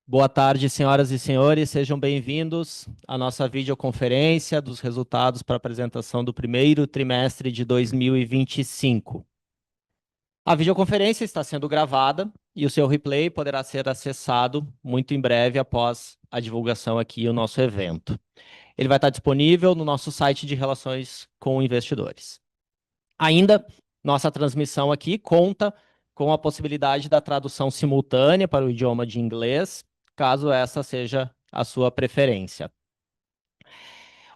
Boa tarde, senhoras e senhores, sejam bem-vindos à nossa videoconferência dos resultados para a apresentação do primeiro trimestre de 2025. A videoconferência está sendo gravada e o seu replay poderá ser acessado muito em breve após a divulgação aqui do nosso evento. Ele vai estar disponível no nosso site de relações com investidores. Ainda, nossa transmissão aqui conta com a possibilidade da tradução simultânea para o idioma de inglês, caso essa seja a sua preferência.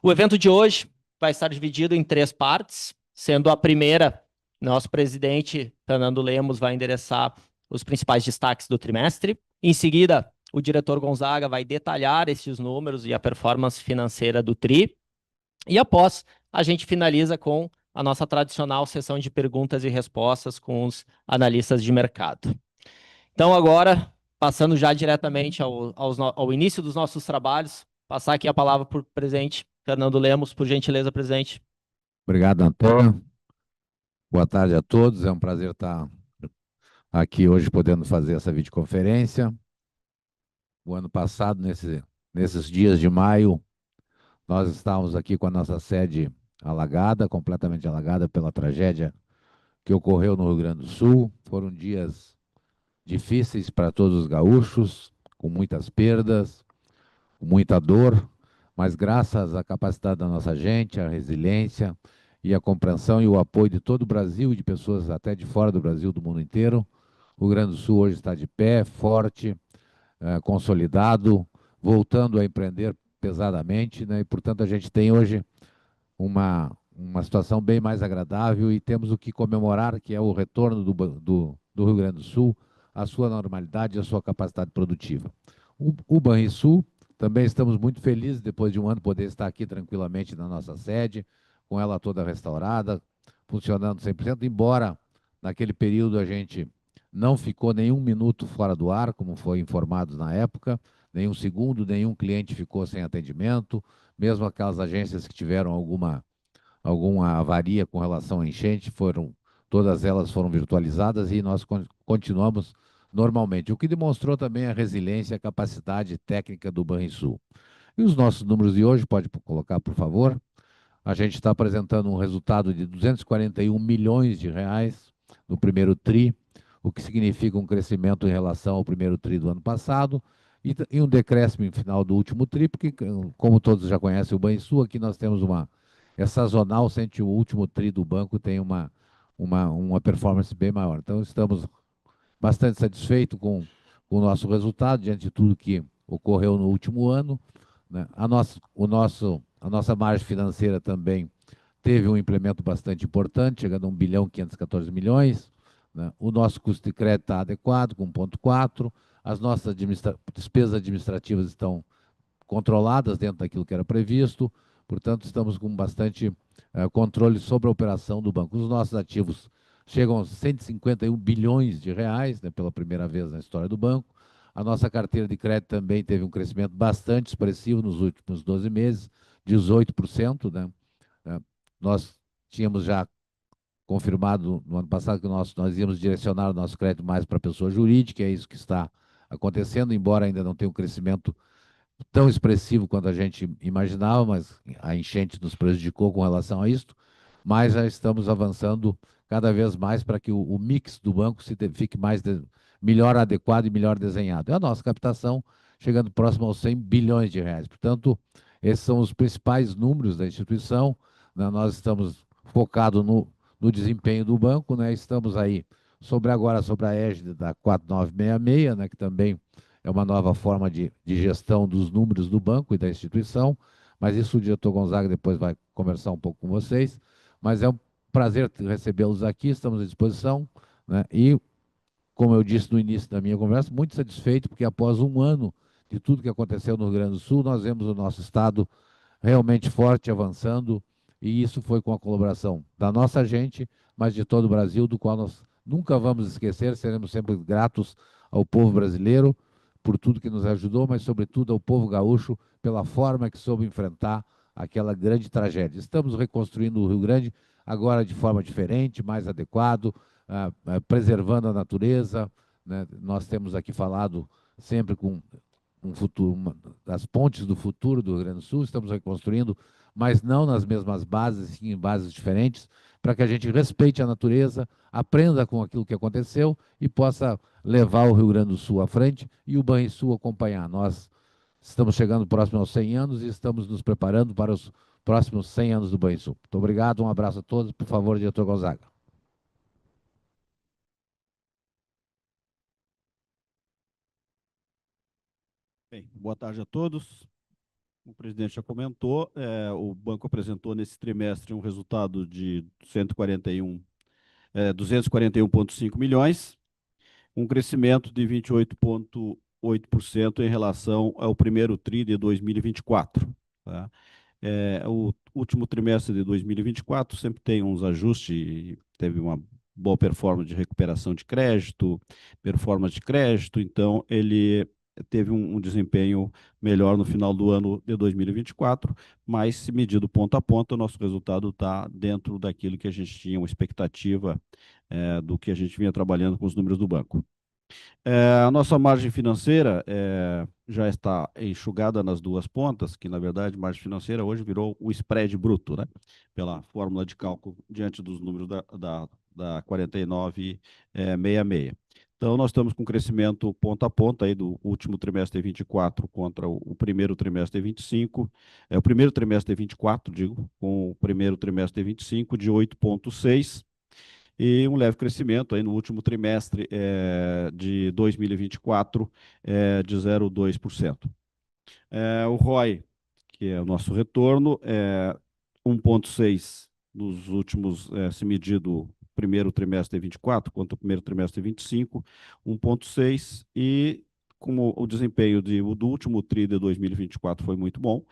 O evento de hoje vai estar dividido em 3 partes, sendo a primeira, nosso presidente, Fernando Lemos, vai endereçar os principais destaques do trimestre. Em seguida, o diretor Gonzaga vai detalhar esses números e a performance financeira do TRI. E após, a gente finaliza com a nossa tradicional sessão de perguntas e respostas com os analistas de mercado. Então, agora, passando já diretamente ao início dos nossos trabalhos, passar aqui a palavra para o presidente Fernando Lemos, por gentileza, presidente. Obrigado, Antônio. Boa tarde a todos. É um prazer estar aqui hoje podendo fazer essa videoconferência. O ano passado, nesses dias de maio, nós estávamos aqui com a nossa sede alagada, completamente alagada pela tragédia que ocorreu no Rio Grande do Sul. Foram dias difíceis para todos os gaúchos, com muitas perdas, com muita dor, mas graças à capacidade da nossa gente, à resiliência e à compreensão e o apoio de todo o Brasil e de pessoas até de fora do Brasil, do mundo inteiro, o Rio Grande do Sul hoje está de pé, forte, consolidado, voltando a empreender pesadamente, né? E, portanto, a gente tem hoje uma situação bem mais agradável e temos o que comemorar, que é o retorno do Rio Grande do Sul à sua normalidade e à sua capacidade produtiva. O Banrisul, também estamos muito felizes, depois de um ano, poder estar aqui tranquilamente na nossa sede, com ela toda restaurada, funcionando 100%, embora naquele período a gente não ficou nenhum minuto fora do ar, como foi informado na época, nenhum segundo, nenhum cliente ficou sem atendimento, mesmo aquelas agências que tiveram alguma avaria com relação à enchente, todas elas foram virtualizadas e nós continuamos normalmente, o que demonstrou também a resiliência e a capacidade técnica do Banrisul. E os nossos números de hoje, pode colocar, por favor. A gente está apresentando um resultado de 241 milhões de reais no primeiro TRI, o que significa um crescimento em relação ao primeiro TRI do ano passado, e um decréscimo em final do último TRI, porque, como todos já conhecem o Banrisul, aqui nós temos é sazonal, sente o último TRI do banco tem uma performance bem maior. Então, estamos bastante satisfeitos com o nosso resultado, diante de tudo que ocorreu no último ano, né? A nossa margem financeira também teve um implemento bastante importante, chegando a 1 bilhão 514 milhões. Né? O nosso custo de crédito está adequado, com 1,4. As nossas despesas administrativas estão controladas dentro daquilo que era previsto, portanto, estamos com bastante controle sobre a operação do banco. Os nossos ativos chegam a 151 bilhões de reais, né, pela primeira vez na história do banco. A nossa carteira de crédito também teve um crescimento bastante expressivo nos últimos 12 meses, 18%. Né? Nós tínhamos já confirmado no ano passado que nós íamos direcionar o nosso crédito mais para a pessoa jurídica, é isso que está acontecendo, embora ainda não tenha um crescimento tão expressivo quanto a gente imaginava, mas a enchente nos prejudicou com relação a isso, mas já estamos avançando cada vez mais para que o mix do banco fique melhor adequado e melhor desenhado. E a nossa captação chegando próximo aos 100 bilhões de reais. Portanto, esses são os principais números da instituição, né? Nós estamos focados no desempenho do banco, né? Estamos aí agora sobre a égide da 4966, né? Que também é uma nova forma de gestão dos números do banco e da instituição, mas isso o diretor Gonzaga depois vai conversar um pouco com vocês, mas é um prazer recebê-los aqui, estamos à disposição, né? E, como eu disse no início da minha conversa, muito satisfeito, porque após um ano de tudo que aconteceu no Rio Grande do Sul, nós vemos o nosso estado realmente forte, avançando, e isso foi com a colaboração da nossa gente, mas de todo o Brasil, do qual nós nunca vamos esquecer, seremos sempre gratos ao povo brasileiro, por tudo que nos ajudou, mas, sobretudo, ao povo gaúcho, pela forma que soube enfrentar aquela grande tragédia. Estamos reconstruindo o Rio Grande, agora de forma diferente, mais adequado, preservando a natureza, né? Nós temos aqui falado sempre um futuro, das pontes do futuro do Rio Grande do Sul, estamos reconstruindo, mas não nas mesmas bases, sim em bases diferentes, para que a gente respeite a natureza, aprenda com aquilo que aconteceu e possa levar o Rio Grande do Sul à frente e o Banrisul acompanhar. Nós estamos chegando próximo aos 100 anos e estamos nos preparando para os próximos 100 anos do Banrisul. Muito obrigado, um abraço a todos. Por favor, diretor Gonzaga. Bem, boa tarde a todos. O presidente já comentou, o banco apresentou nesse trimestre um resultado de 241,5 milhões, um crescimento de 28,8% em relação ao primeiro TRI de 2024. Tá? O último trimestre de 2024 sempre tem uns ajustes, teve uma boa performance de recuperação de crédito, então ele teve um desempenho melhor no final do ano de 2024, mas se medido ponto a ponto, o nosso resultado está dentro daquilo que a gente tinha, uma expectativa do que a gente vinha trabalhando com os números do banco. A nossa margem financeira já está enxugada nas duas pontas, que na verdade margem financeira hoje virou o spread bruto, né? Pela fórmula de cálculo diante dos números da 49,66. Então, nós estamos com crescimento ponta a ponta aí do último trimestre de 24 contra o primeiro trimestre de 25, o primeiro trimestre de 24, digo, com o primeiro trimestre de 25 de 8,6, e um leve crescimento aí no último trimestre de 2024 de 0,2%. O ROI, que é o nosso retorno, 1,6 nos últimos, se medido primeiro trimestre de 24 quanto o primeiro trimestre de 25, 1,6, e como o desempenho do último TRI de 2024 foi muito bom,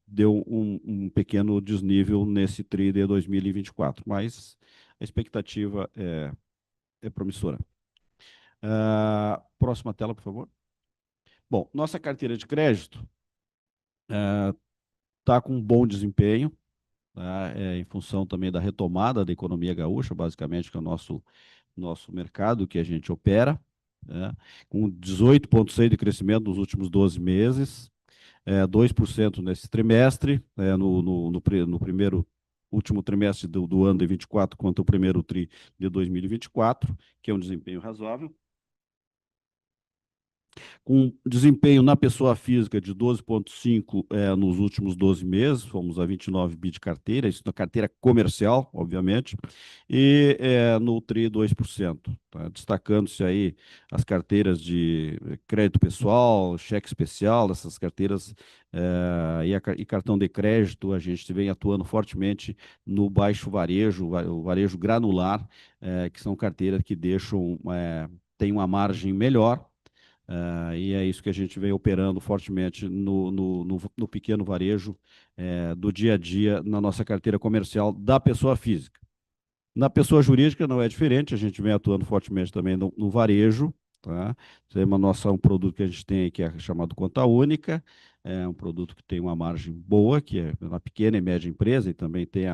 deu um pequeno desnível nesse TRI de 2024, mas a expectativa é promissora. Próxima tela, por favor. Bom, nossa carteira de crédito está com um bom desempenho, tá? Em função também da retomada da economia gaúcha, basicamente, que é o nosso mercado que a gente opera, né? Com 18,6% de crescimento nos últimos 12 meses, 2% nesse trimestre, no primeiro último trimestre do ano de 24 quanto o primeiro TRI de 2024, que é um desempenho razoável. Com desempenho na pessoa física de 12,5 nos últimos 12 meses, fomos a 29 bi de carteira, isso na carteira comercial, obviamente, e no TRI 2%. Tá? Destacando-se aí as carteiras de crédito pessoal, cheque especial, essas carteiras e cartão de crédito, a gente vem atuando fortemente no baixo varejo, o varejo granular, que são carteiras que têm uma margem melhor. E é isso que a gente vem operando fortemente no pequeno varejo do dia a dia na nossa carteira comercial da pessoa física. Na pessoa jurídica não é diferente, a gente vem atuando fortemente também no varejo. Tá? Tem um produto que a gente tem aí que é chamado Conta Única, é um produto que tem uma margem boa, que é na pequena e média empresa, e também tem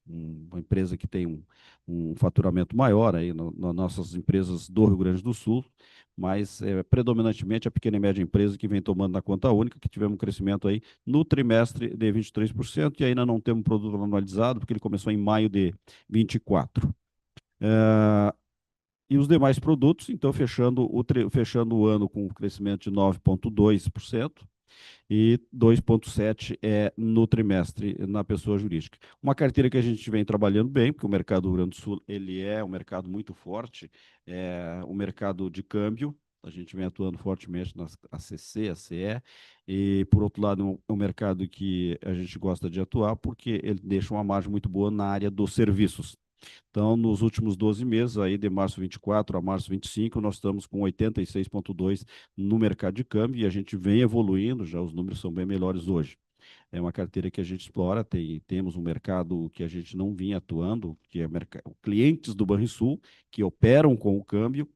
uma empresa que tem um faturamento maior aí nas nossas empresas do Rio Grande do Sul, mas predominantemente a pequena e média empresa que vem tomando na Conta Única, que tivemos um crescimento aí no trimestre de 23%, e ainda não temos um produto anualizado, porque ele começou em maio de 24. E os demais produtos, então, fechando o ano com um crescimento de 9,2% e 2,7% no trimestre na pessoa jurídica. Uma carteira que a gente vem trabalhando bem, porque o mercado do Rio Grande do Sul ele é um mercado muito forte, o mercado de câmbio, a gente vem atuando fortemente na ACC, ACE, e, por outro lado, é um mercado que a gente gosta de atuar, porque ele deixa uma margem muito boa na área dos serviços. Então, nos últimos 12 meses, aí de março 24 a março 25, nós estamos com 86,2 no mercado de câmbio, e a gente vem evoluindo, já os números são bem melhores hoje. é uma carteira que a gente explora, temos um mercado que a gente não vinha atuando, que é clientes do Banrisul, que operam com o câmbio,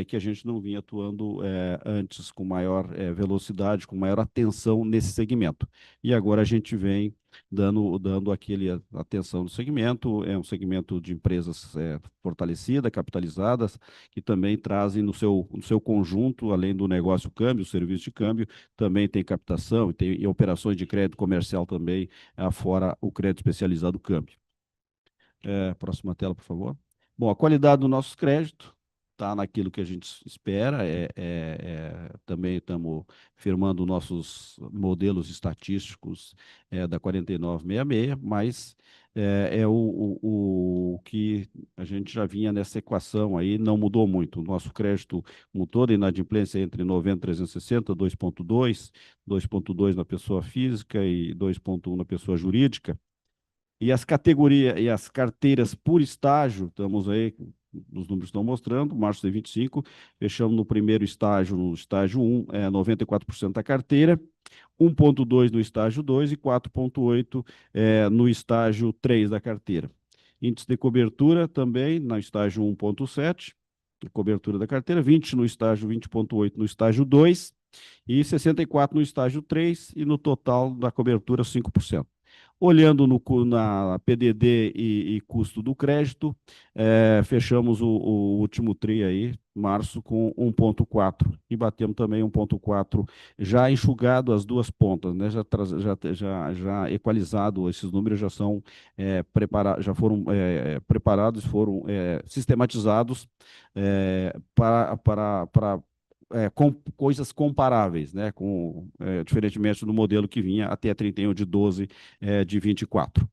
que a gente não vinha atuando antes com maior velocidade, com maior atenção nesse segmento. E agora a gente vem dando aquele atenção no segmento, é um segmento de empresas fortalecidas, capitalizadas, que também trazem no seu conjunto, além do negócio câmbio, o serviço de câmbio, também tem captação e operações de crédito comercial também, fora o crédito especializado câmbio. Próxima tela, por favor. Bom, a qualidade do nosso crédito está naquilo que a gente espera. Também estamos firmando nossos modelos estatísticos da 4966, mas o que a gente já vinha nessa equação aí, não mudou muito. O nosso crédito, como toda inadimplência, entre 90 e 360, 2,2, 2,2 na pessoa física e 2,1 na pessoa jurídica. E as categorias e as carteiras por estágio, estamos aí, os números estão mostrando, março de 25, fechamos no primeiro estágio, no estágio 1, 94% da carteira, 1,2 no estágio 2 e 4,8 no estágio 3 da carteira. Índice de cobertura também no estágio 1,7, cobertura da carteira, 20 no estágio 20,8 no estágio 2 e 64 no estágio 3 e no total da cobertura 5%. Olhando na PDD e custo do crédito, fechamos o último TRI aí, março, com 1,4 e batemos também 1,4, já enxugado as duas pontas, né? Já equalizado, esses números já são já foram preparados, foram sistematizados para com coisas comparáveis, né, diferentemente do modelo que vinha até 31 de 12 de 24.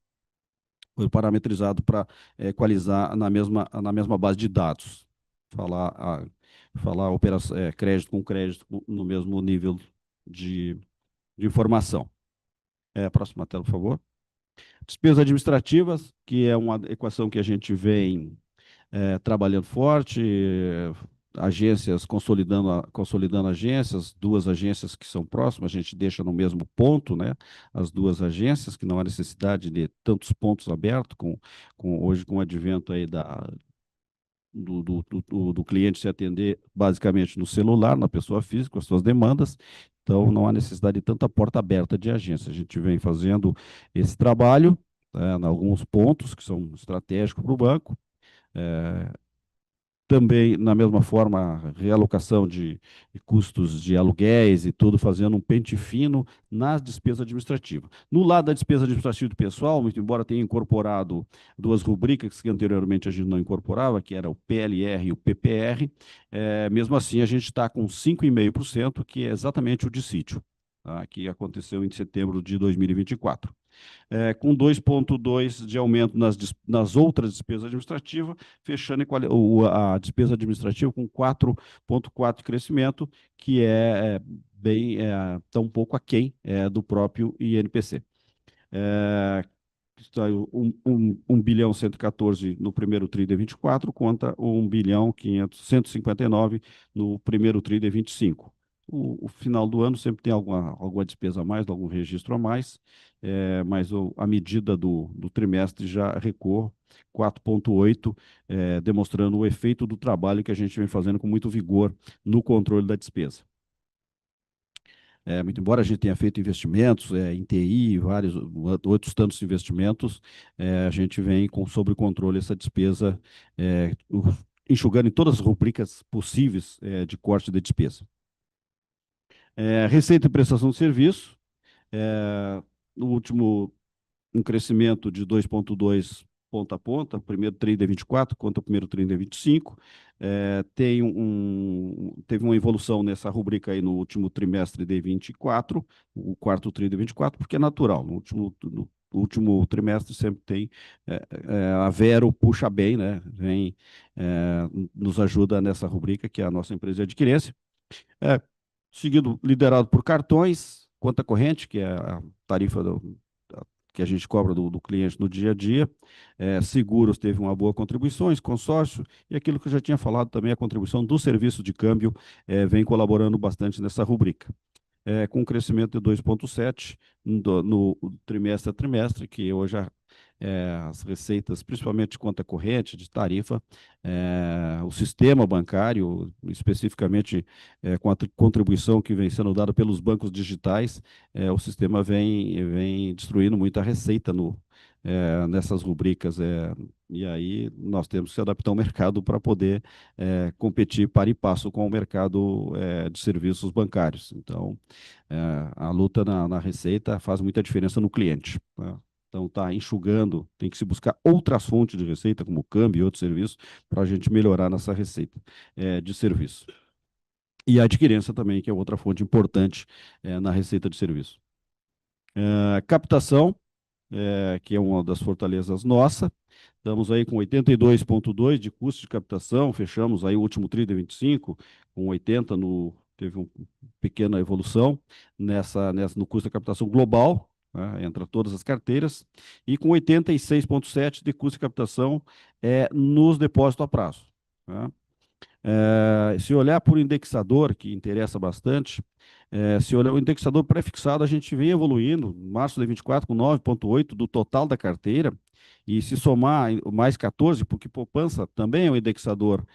Foi parametrizado para equalizar na mesma base de dados, falar operação, crédito com crédito no mesmo nível de informação. Próxima tela, por favor. Despesas administrativas, que é uma equação que a gente vem trabalhando forte, agências consolidando agências, duas agências que são próximas, a gente deixa no mesmo ponto, né? As duas agências, que não há necessidade de tantos pontos abertos, hoje com o advento aí do cliente se atender basicamente no celular, na pessoa física, com as suas demandas, então não há necessidade de tanta porta aberta de agência. A gente vem fazendo esse trabalho em alguns pontos que são estratégicos para o banco, também, na mesma forma, realocação de custos de aluguéis e tudo, fazendo um pente fino nas despesas administrativas. No lado da despesa administrativa do pessoal, muito embora tenha incorporado duas rubricas que anteriormente a gente não incorporava, que era o PLR e o PPR, mesmo assim a gente está com 5,5%, que é exatamente o dissídio, tá? Que aconteceu em setembro de 2024. Com 2,2 de aumento nas outras despesas administrativas, fechando a despesa administrativa com 4,4 de crescimento, que está um pouco aquém do próprio INPC. Está 1 bilhão 114 no primeiro TRI de 24, contra 1 bilhão 159 no primeiro TRI de 25. O final do ano sempre tem alguma despesa a mais, algum registro a mais, mas a medida do trimestre já recuou 4,8, demonstrando o efeito do trabalho que a gente vem fazendo com muito vigor no controle da despesa. Muito embora a gente tenha feito investimentos em TI, vários outros tantos investimentos, a gente vem sob controle essa despesa, enxugando em todas as rubricas possíveis de corte de despesa. Receita e prestação de serviço, no último, um crescimento de 2,2 ponta a ponta, primeiro TRI de 24 contra o primeiro TRI de 25, teve uma evolução nessa rubrica aí no último trimestre de 24, o quarto TRI de 24, porque é natural, no último trimestre sempre tem a Vero puxa bem, né? Nos ajuda nessa rubrica, que é a nossa empresa de adquirência. Seguido, liderado por cartões, conta corrente, que é a tarifa que a gente cobra do cliente no dia a dia. Seguros teve uma boa contribuição, consórcio, e aquilo que eu já tinha falado também, a contribuição do serviço de câmbio vem colaborando bastante nessa rubrica. com um crescimento de 2,7 no trimestre a trimestre, que hoje as receitas, principalmente conta corrente, de tarifa, o sistema bancário, especificamente com a contribuição que vem sendo dada pelos bancos digitais, o sistema vem destruindo muita receita nessas rubricas. E aí nós temos que se adaptar ao mercado para poder competir par e passo com o mercado de serviços bancários. Então, a luta na receita faz muita diferença no cliente, né? Então, está enxugando, tem que se buscar outras fontes de receita, como o câmbio e outros serviços, para a gente melhorar nossa receita de serviço. E a adquirência também, que é outra fonte importante na receita de serviço. Captação, que é uma das fortalezas nossa. Estamos aí com 82,2 de custo de captação, fechamos aí o último TRI de 25, com 80 teve uma pequena evolução no custo da captação global, né, entra todas as carteiras, e com 86,7 de custo de captação nos depósitos a prazo, né? Se olhar por indexador, que interessa bastante, se olhar o indexador pré-fixado, a gente vem evoluindo, março de 24 com 9,8 do total da carteira, e se somar mais 14, porque poupança também é um indexador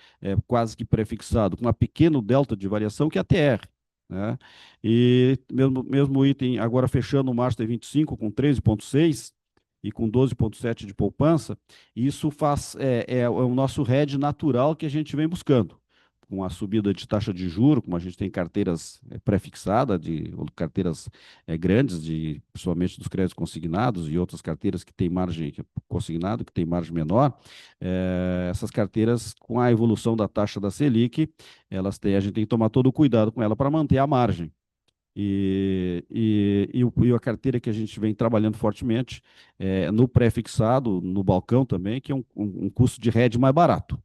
quase que pré-fixado, com uma pequena delta de variação, que é a TR, né? E mesmo item, agora fechando o março de 25 com 13,6 e com 12,7 de poupança, isso é o nosso hedge natural que a gente vem buscando. Com a subida de taxa de juros, como a gente tem carteiras pré-fixadas, ou carteiras grandes, principalmente dos créditos consignados, e outras carteiras que têm margem consignado, que tem margem menor, essas carteiras, com a evolução da taxa da Selic, a gente tem que tomar todo o cuidado com ela para manter a margem. E a carteira que a gente vem trabalhando fortemente no pré-fixado, no balcão também, que é um custo de hedge mais barato.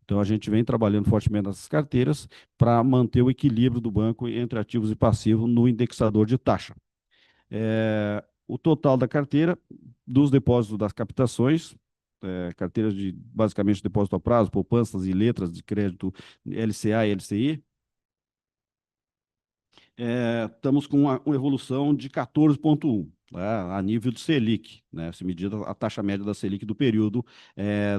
Então, a gente vem trabalhando fortemente nessas carteiras para manter o equilíbrio do banco entre ativos e passivos no indexador de taxa. O total da carteira, dos depósitos das captações, carteiras de, basicamente, depósito a prazo, poupanças e letras de crédito LCA e LCI, estamos com uma evolução de 14,1, a nível de Selic, né, se medida a taxa média da Selic do período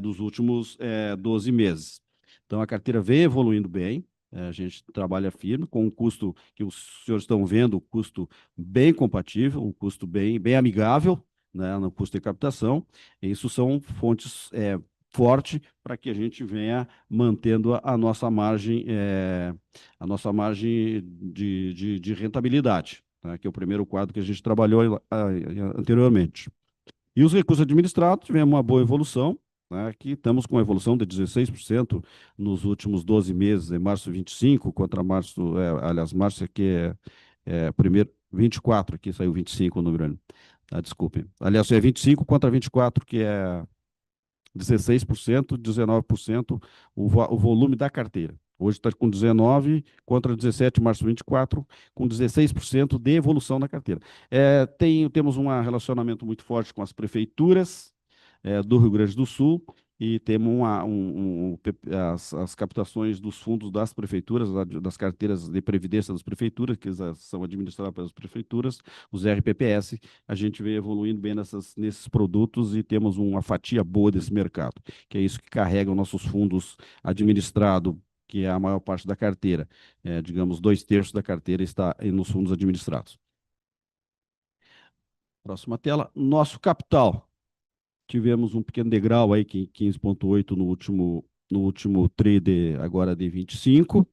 dos últimos 12 meses. Então, a carteira vem evoluindo bem, a gente trabalha firme, com um custo que os senhores estão vendo, um custo bem compatível, um custo bem amigável, né, no custo de captação, e isso são fontes forte para que a gente venha mantendo a nossa margem, de rentabilidade, tá? Que é o primeiro quadro que a gente trabalhou anteriormente. E os recursos administrados tivemos uma boa evolução, né? Aqui estamos com uma evolução de 16% nos últimos 12 meses, em março 25, contra março, aliás, março aqui primeiro 24, aqui saiu 25 o número, desculpe. Aliás, é 25 contra 24, que é 16%, 19% o volume da carteira. Hoje está com 19 contra 17, março 24, com 16% de evolução na carteira. Temos um relacionamento muito forte com as prefeituras do Rio Grande do Sul e temos as captações dos fundos das prefeituras, das carteiras de previdência das prefeituras, que são administradas pelas prefeituras, os RPPS, a gente vem evoluindo bem nesses produtos e temos uma fatia boa desse mercado, que é isso que carrega os nossos fundos administrados, que é a maior parte da carteira. Digamos, 2/3 da carteira está nos fundos administrados. Próxima tela, nosso capital. Tivemos um pequeno degrau aí, 15,8 no último TRI agora de 25.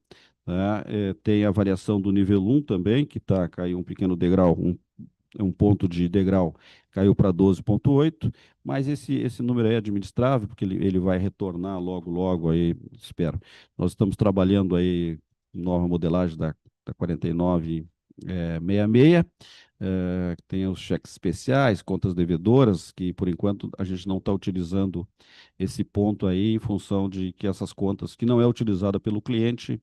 Tá? Tem a variação do nível 1 também, que caiu um pequeno degrau, um ponto de degrau, caiu para 12,8, mas esse número é administrável, porque ele vai retornar logo aí, espero. Nós estamos trabalhando aí nova modelagem da 4966, tem os cheques especiais, contas devedoras, que por enquanto a gente não está utilizando esse ponto aí em função de que essas contas que não é utilizada pelo cliente,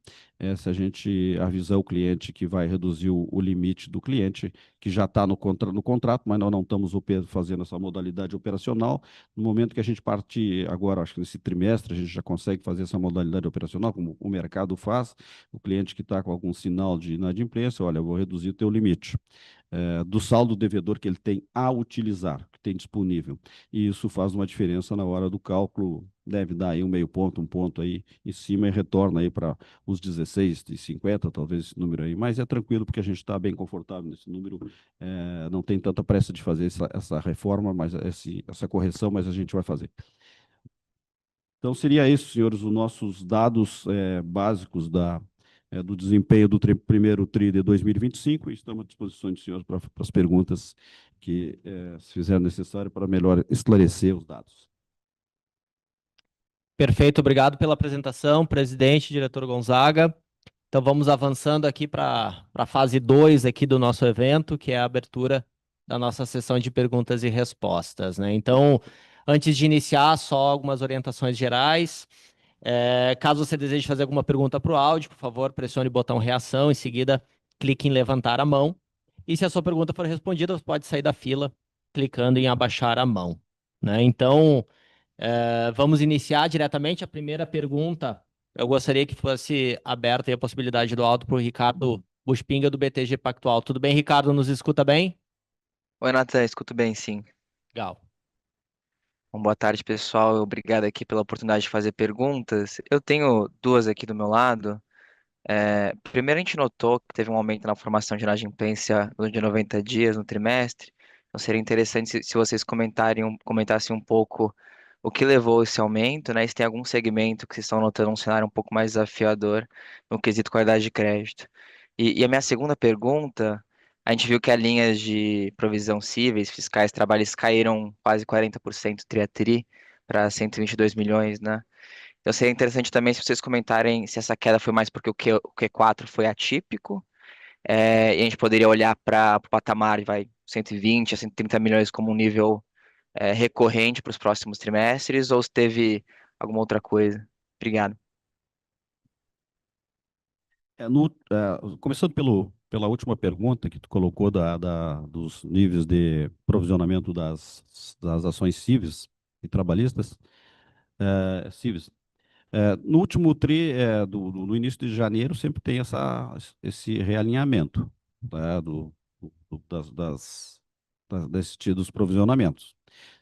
se a gente avisar o cliente que vai reduzir o limite do cliente, que já está no contrato, mas nós não estamos fazendo essa modalidade operacional. No momento que a gente partir agora, acho que nesse trimestre, a gente já consegue fazer essa modalidade operacional, como o mercado faz, o cliente que está com algum sinal de inadimplência, olha, eu vou reduzir o teu limite. Do saldo devedor que ele tem a utilizar, que tem disponível. E isso faz uma diferença na hora do cálculo, deve dar aí um meio ponto, um ponto aí em cima e retorna aí para os 16,50, talvez esse número aí, mas é tranquilo porque a gente está bem confortável nesse número, não tem tanta pressa de fazer essa reforma, mas essa correção, mas a gente vai fazer. Então, seria isso, senhores, os nossos dados básicos do desempenho do primeiro TRI de 2025, e estamos à disposição dos senhores para as perguntas que se fizer necessário para melhor esclarecer os dados. Perfeito, obrigado pela apresentação, presidente, diretor Gonzaga. Então vamos avançando aqui para a fase 2 aqui do nosso evento, que é a abertura da nossa sessão de perguntas e respostas, né? Então, antes de iniciar, só algumas orientações gerais. Caso você deseje fazer alguma pergunta para o áudio, por favor, pressione o botão reação, em seguida clique em levantar a mão. E se a sua pergunta for respondida, você pode sair da fila clicando em abaixar a mão, né? Então, vamos iniciar diretamente. A primeira pergunta, eu gostaria que fosse aberta aí a possibilidade do áudio para o Ricardo Buspinga, do BTG Pactual. Tudo bem, Ricardo? Nos escuta bem? Oi, Natan, escuto bem, sim. Legal. Bom, boa tarde, pessoal. Obrigado aqui pela oportunidade de fazer perguntas. Eu tenho duas aqui do meu lado. Primeiro, a gente notou que teve um aumento na formação de inadimplência de 90 dias no trimestre. Então, seria interessante se vocês comentassem um pouco o que levou esse aumento, né? E se tem algum segmento que vocês estão notando um cenário um pouco mais desafiador no quesito qualidade de crédito. E a minha segunda pergunta, a gente viu que as linhas de provisão cíveis, fiscais, trabalhistas caíram quase 40% tri a tri para 122 milhões, né? Então seria interessante também se vocês comentarem se essa queda foi mais porque o Q4 foi atípico, e a gente poderia olhar para o patamar de 120 a 130 milhões como um nível recorrente para os próximos trimestres, ou se teve alguma outra coisa. Obrigado. Começando pela última pergunta que tu colocou dos níveis de provisionamento das ações cíveis e trabalhistas, cíveis. No último TRI, no início de janeiro, sempre tem esse realinhamento, tá, dos provisionamentos.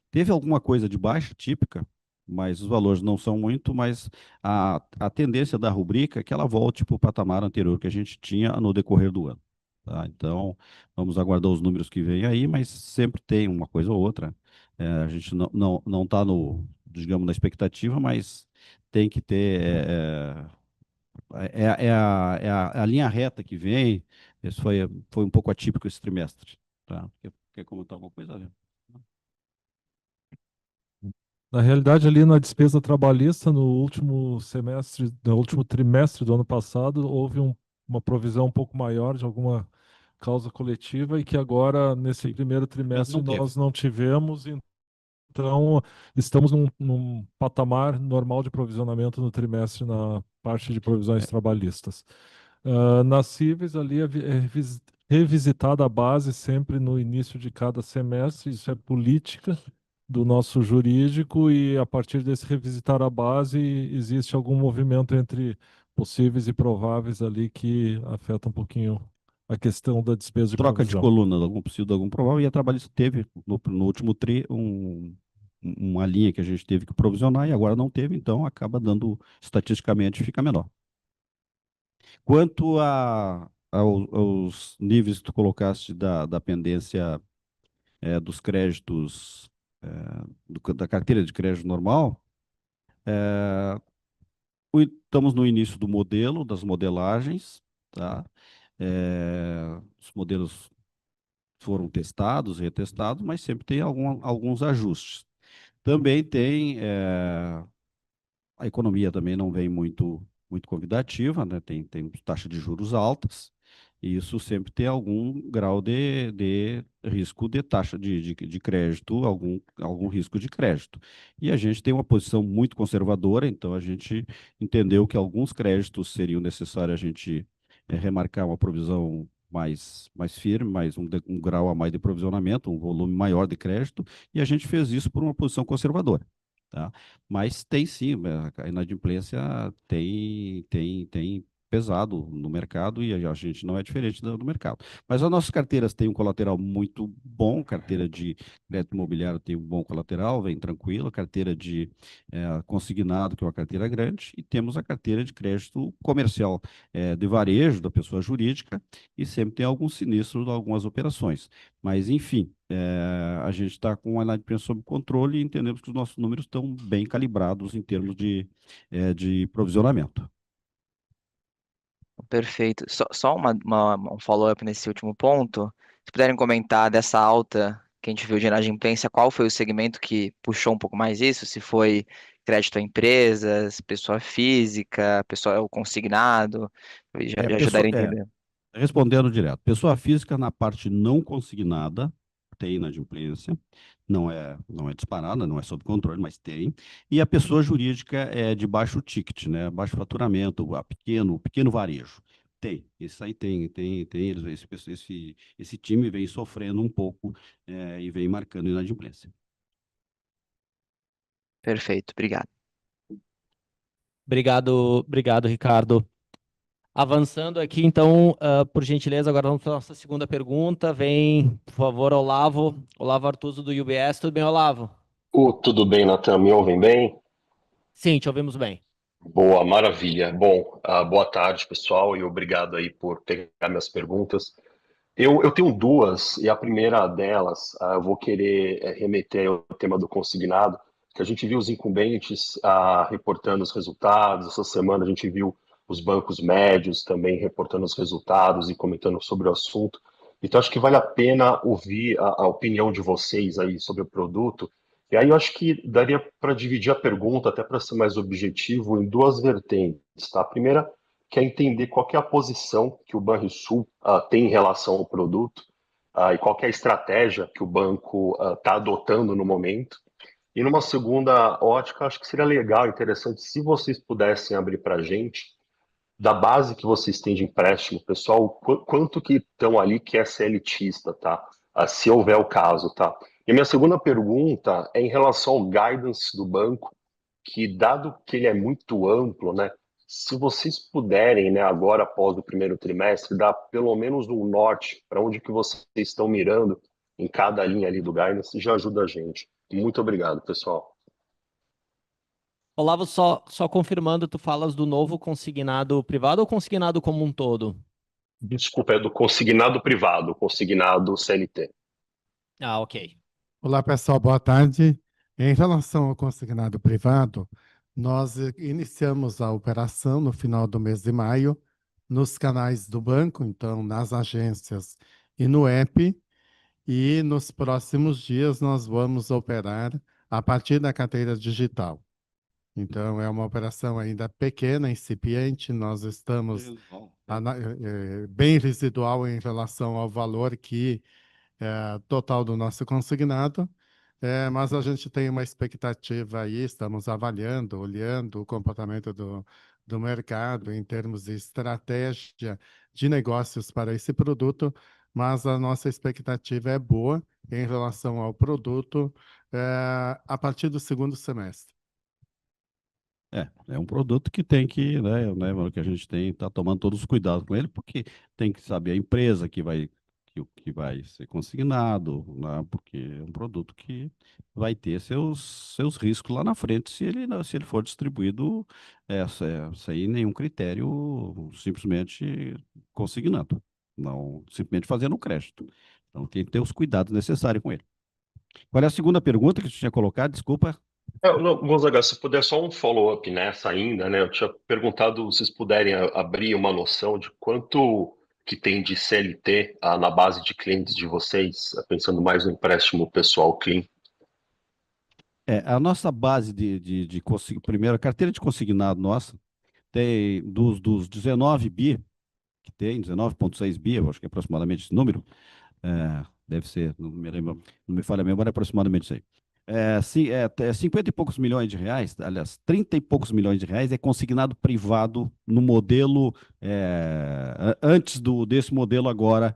Teve alguma coisa de baixa típica, mas os valores não são muito, mas a tendência da rubrica é que ela volte para o patamar anterior que a gente tinha no decorrer do ano. Tá? Então, vamos aguardar os números que vêm aí, mas sempre tem uma coisa ou outra. A gente não está digamos, na expectativa, mas tem que ter. A linha reta que vem. Isso foi um pouco atípico esse trimestre. Tá? Quer comentar alguma coisa, Léo? Na realidade, ali na despesa trabalhista, no último semestre, no último trimestre do ano passado, houve uma provisão um pouco maior de alguma causa coletiva e que agora, nesse primeiro trimestre, nós não tivemos. Então, estamos num patamar normal de provisionamento no trimestre na parte de provisões trabalhistas. Nas cíveis, ali revisitada a base sempre no início de cada semestre, isso é política do nosso jurídico, e a partir desse revisitar a base, existe algum movimento entre possíveis e prováveis ali que afeta um pouquinho a questão da despesa de troca de provisão. coluna, algum possível, algum provável, e a trabalhista teve no último TRI uma linha que a gente teve que provisionar e agora não teve, então acaba dando, estatisticamente, fica menor. Quanto aos níveis que tu colocaste da pendência dos créditos, da carteira de crédito normal, estamos no início do modelo, das modelagens, tá? Os modelos foram testados, retestados, mas sempre tem alguns ajustes. Também tem, a economia também não vem muito convidativa, né? Tem taxa de juros altas, isso sempre tem algum grau de risco de taxa de crédito, algum risco de crédito. E a gente tem uma posição muito conservadora, então a gente entendeu que alguns créditos seriam necessários a gente remarcar uma provisão mais firme, um grau a mais de provisionamento, um volume maior de crédito, e a gente fez isso por uma posição conservadora. Tá? Mas tem sim, a inadimplência tem pesado no mercado e a gente não é diferente do mercado. Mas as nossas carteiras têm um colateral muito bom, carteira de crédito imobiliário tem um bom colateral, vem tranquilo, carteira de consignado, que é uma carteira grande, e temos a carteira de crédito comercial de varejo da pessoa jurídica, e sempre tem algum sinistro de algumas operações. Mas, enfim, a gente está com a inadimplência sob controle e entendemos que os nossos números estão bem calibrados em termos de provisionamento. Perfeito. Só um follow-up nesse último ponto. Se puderem comentar dessa alta que a gente viu de inadimplência, qual foi o segmento que puxou um pouco mais isso? Se foi crédito a empresas, pessoa física, pessoa consignado, já ajudaria a entender. Respondendo direto, pessoa física na parte não consignada tem inadimplência, não é disparada, não é sob controle, mas tem. E a pessoa jurídica é de baixo ticket, né? Baixo faturamento, pequeno varejo. Tem, isso aí tem. Esse time vem sofrendo um pouco e vem marcando inadimplência. Perfeito, obrigado. Obrigado, Ricardo. Avançando aqui, então, por gentileza, agora vamos para a nossa segunda pergunta. Vem, por favor, Olavo Artuso, do UBS. Tudo bem, Olavo? Tudo bem, Natan? Me ouvem bem? Sim, te ouvimos bem. Boa, maravilha. Bom, boa tarde, pessoal, e obrigado aí por pegar minhas perguntas. Eu tenho duas, e a primeira delas, eu vou querer remeter ao tema do consignado, que a gente viu os incumbentes reportando os resultados. Essa semana a gente viu os bancos médios também reportando os resultados e comentando sobre o assunto. Então, acho que vale a pena ouvir a opinião de vocês aí sobre o produto. E aí eu acho que daria para dividir a pergunta, até para ser mais objetivo, em duas vertentes, tá? A primeira, que é entender qual que é a posição que o Banrisul tem em relação ao produto e qual que é a estratégia que o banco está adotando no momento. E numa segunda ótica, acho que seria legal, interessante, se vocês pudessem abrir para a gente, da base que vocês têm de empréstimo, pessoal, quanto que estão ali que é CLTista, tá? Se houver o caso, tá? E a minha segunda pergunta é em relação ao guidance do banco, que dado que ele é muito amplo, né? Se vocês puderem, né, agora após o primeiro trimestre, dar pelo menos um norte para onde que vocês estão mirando em cada linha ali do guidance, já ajuda a gente. Muito obrigado, pessoal. Olavo, só confirmando, tu falas do novo consignado privado ou consignado como um todo? Desculpa, é do consignado privado, consignado CLT. Ah, ok. Olá, pessoal, boa tarde. Em relação ao consignado privado, nós iniciamos a operação no final do mês de maio, nos canais do banco, então nas agências e no app, e nos próximos dias nós vamos operar a partir da carteira digital. Então, é uma operação ainda pequena, incipiente, nós estamos bem residual em relação ao valor que total do nosso consignado, mas a gente tem uma expectativa aí, estamos avaliando, olhando o comportamento do mercado em termos de estratégia de negócios para esse produto, mas a nossa expectativa é boa em relação ao produto a partir do segundo semestre. É um produto que tem que, que a gente tá tomando todos os cuidados com ele, porque tem que saber a empresa que vai ser consignado, né? Porque é um produto que vai ter seus riscos lá na frente se ele for distribuído sem nenhum critério, simplesmente consignado, não simplesmente fazendo o crédito. Então tem que ter os cuidados necessários com ele. Qual é a segunda pergunta que você tinha colocado? Desculpa. Gonzaga, se puder só um follow-up nessa ainda, né? Eu tinha perguntado se vocês puderem abrir uma noção de quanto que tem de CLT na base de clientes de vocês, pensando mais no empréstimo pessoal clean. A nossa base primeiro, a carteira de consignado nossa tem dos 19 bi, que tem, 19,6 bi, eu acho que é aproximadamente esse número. Deve ser, não me lembro, não me falha a memória, é aproximadamente isso aí. 50 e poucos milhões de reais, aliás, 30 e poucos milhões de reais é consignado privado no modelo, antes desse modelo agora,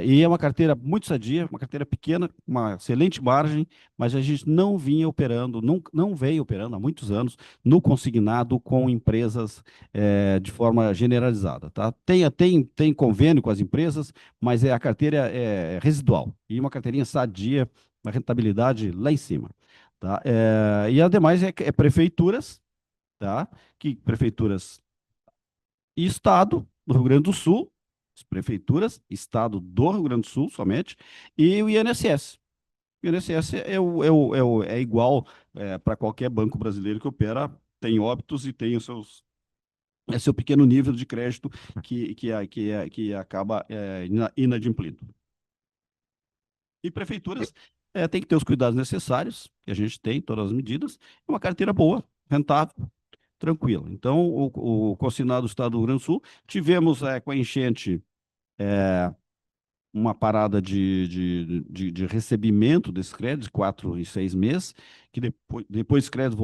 e é uma carteira muito sadia, uma carteira pequena, uma excelente margem, mas a gente não vinha operando, não veio operando há muitos anos no consignado com empresas de forma generalizada. Tá? Tem convênio com as empresas, mas a carteira é residual, e uma carteirinha sadia, uma rentabilidade lá em cima. Tá? E ademais é prefeituras, tá? Prefeituras e Estado do Rio Grande do Sul, as prefeituras, Estado do Rio Grande do Sul somente, e o INSS. O INSS é igual para qualquer banco brasileiro que opera, tem óbitos e tem seu pequeno nível de crédito que acaba inadimplido. E prefeituras têm que ter os cuidados necessários, que a gente tem, todas as medidas, uma carteira boa, rentável, tranquila. Então, o consignado do Estado do Rio Grande do Sul, tivemos com a enchente uma parada de recebimento desses créditos, 4 e 6 meses, que depois os créditos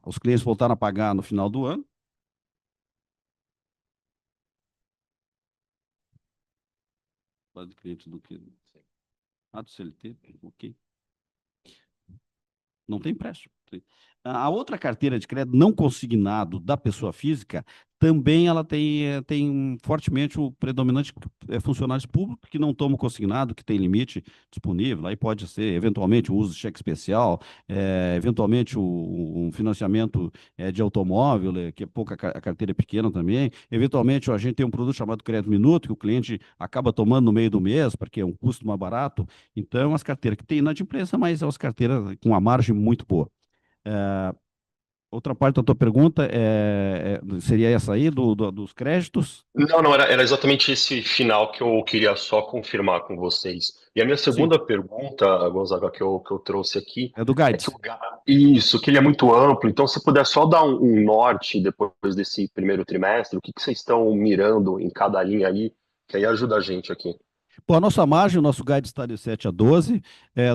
os clientes voltaram a pagar no final do ano. Do cliente do que? Do CLT, ok. Não tem empréstimo. A outra carteira de crédito não consignado da pessoa física, também ela tem fortemente o predominante funcionários públicos que não tomam consignado, que tem limite disponível, aí pode ser eventualmente o uso de cheque especial, eventualmente um financiamento de automóvel, que é pouca, a carteira é pequena também, eventualmente a gente tem um produto chamado Crédito Minuto, que o cliente acaba tomando no meio do mês, porque é um custo mais barato, então as carteiras que tem inadimplência, mas são as carteiras com uma margem muito boa. Outra parte da tua pergunta seria essa aí, dos créditos? Não, era exatamente esse final que eu queria só confirmar com vocês. E a minha segunda pergunta, Gonzaga, que eu trouxe aqui, É do Guides. Isso, que ele é muito amplo, então se puder só dar um norte depois desse primeiro trimestre, o que vocês estão mirando em cada linha aí, que aí ajuda a gente aqui. Bom, a nossa margem, o nosso guide está de 7 a 12,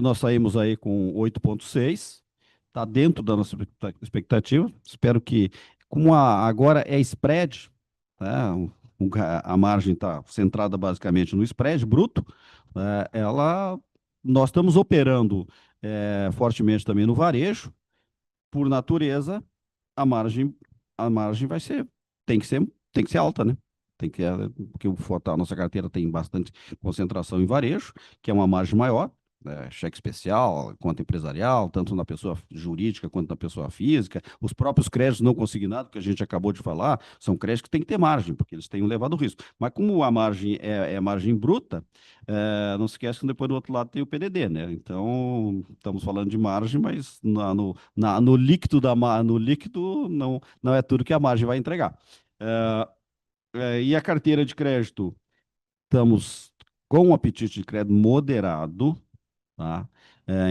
nós saímos aí com 8,6, está dentro da nossa expectativa, espero que, como agora é spread, tá? A margem está centrada basicamente no spread bruto, nós estamos operando fortemente também no varejo, por natureza, a margem tem que ser alta, né? Porque a nossa carteira tem bastante concentração em varejo, que é uma margem maior, cheque especial, conta empresarial, tanto na pessoa jurídica quanto na pessoa física. Os próprios créditos não consignados, que a gente acabou de falar, são créditos que têm que ter margem, porque eles têm um elevado risco. Mas como a margem é margem bruta, não se esquece que depois do outro lado tem o PDD, né? Então, estamos falando de margem, mas no líquido não é tudo que a margem vai entregar. E a carteira de crédito, estamos com um apetite de crédito moderado, tá?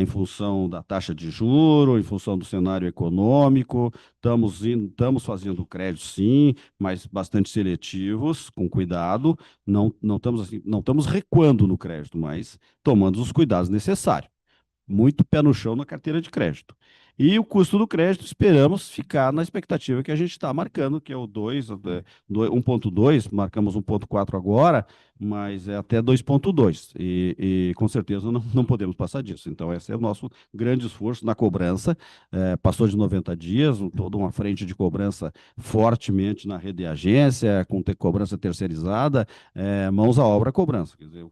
Em função da taxa de juros, em função do cenário econômico, estamos fazendo crédito sim, mas bastante seletivos, com cuidado, não estamos recuando no crédito, mas tomando os cuidados necessários. Muito pé no chão na carteira de crédito. E o custo do crédito, esperamos ficar na expectativa que a gente está marcando, que é o 1,2, marcamos 1,4 agora, mas é até 2,2. E com certeza não podemos passar disso. Então, esse é o nosso grande esforço na cobrança. Passou de 90 dias, toda uma frente de cobrança fortemente na rede de agência, com cobrança terceirizada, mãos à obra cobrança. Quer dizer,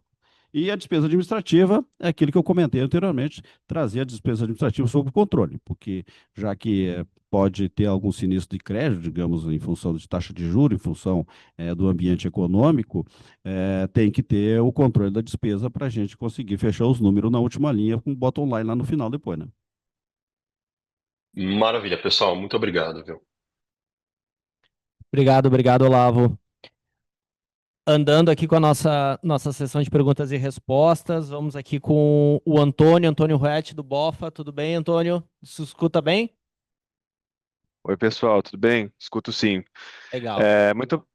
e a despesa administrativa é aquilo que eu comentei anteriormente, trazer a despesa administrativa sob controle, porque já que pode ter algum sinistro de crédito, digamos, em função de taxa de juros, em função do ambiente econômico, tem que ter o controle da despesa para a gente conseguir fechar os números na última linha com o bottom line lá no final depois, né? Maravilha, pessoal, muito obrigado, viu? Obrigado, Olavo. Andando aqui com a nossa sessão de perguntas e respostas, vamos aqui com o Antônio Ruete, do BOFA. Tudo bem, Antônio? Se escuta bem? Oi, pessoal, tudo bem? Escuto sim. Legal. Muito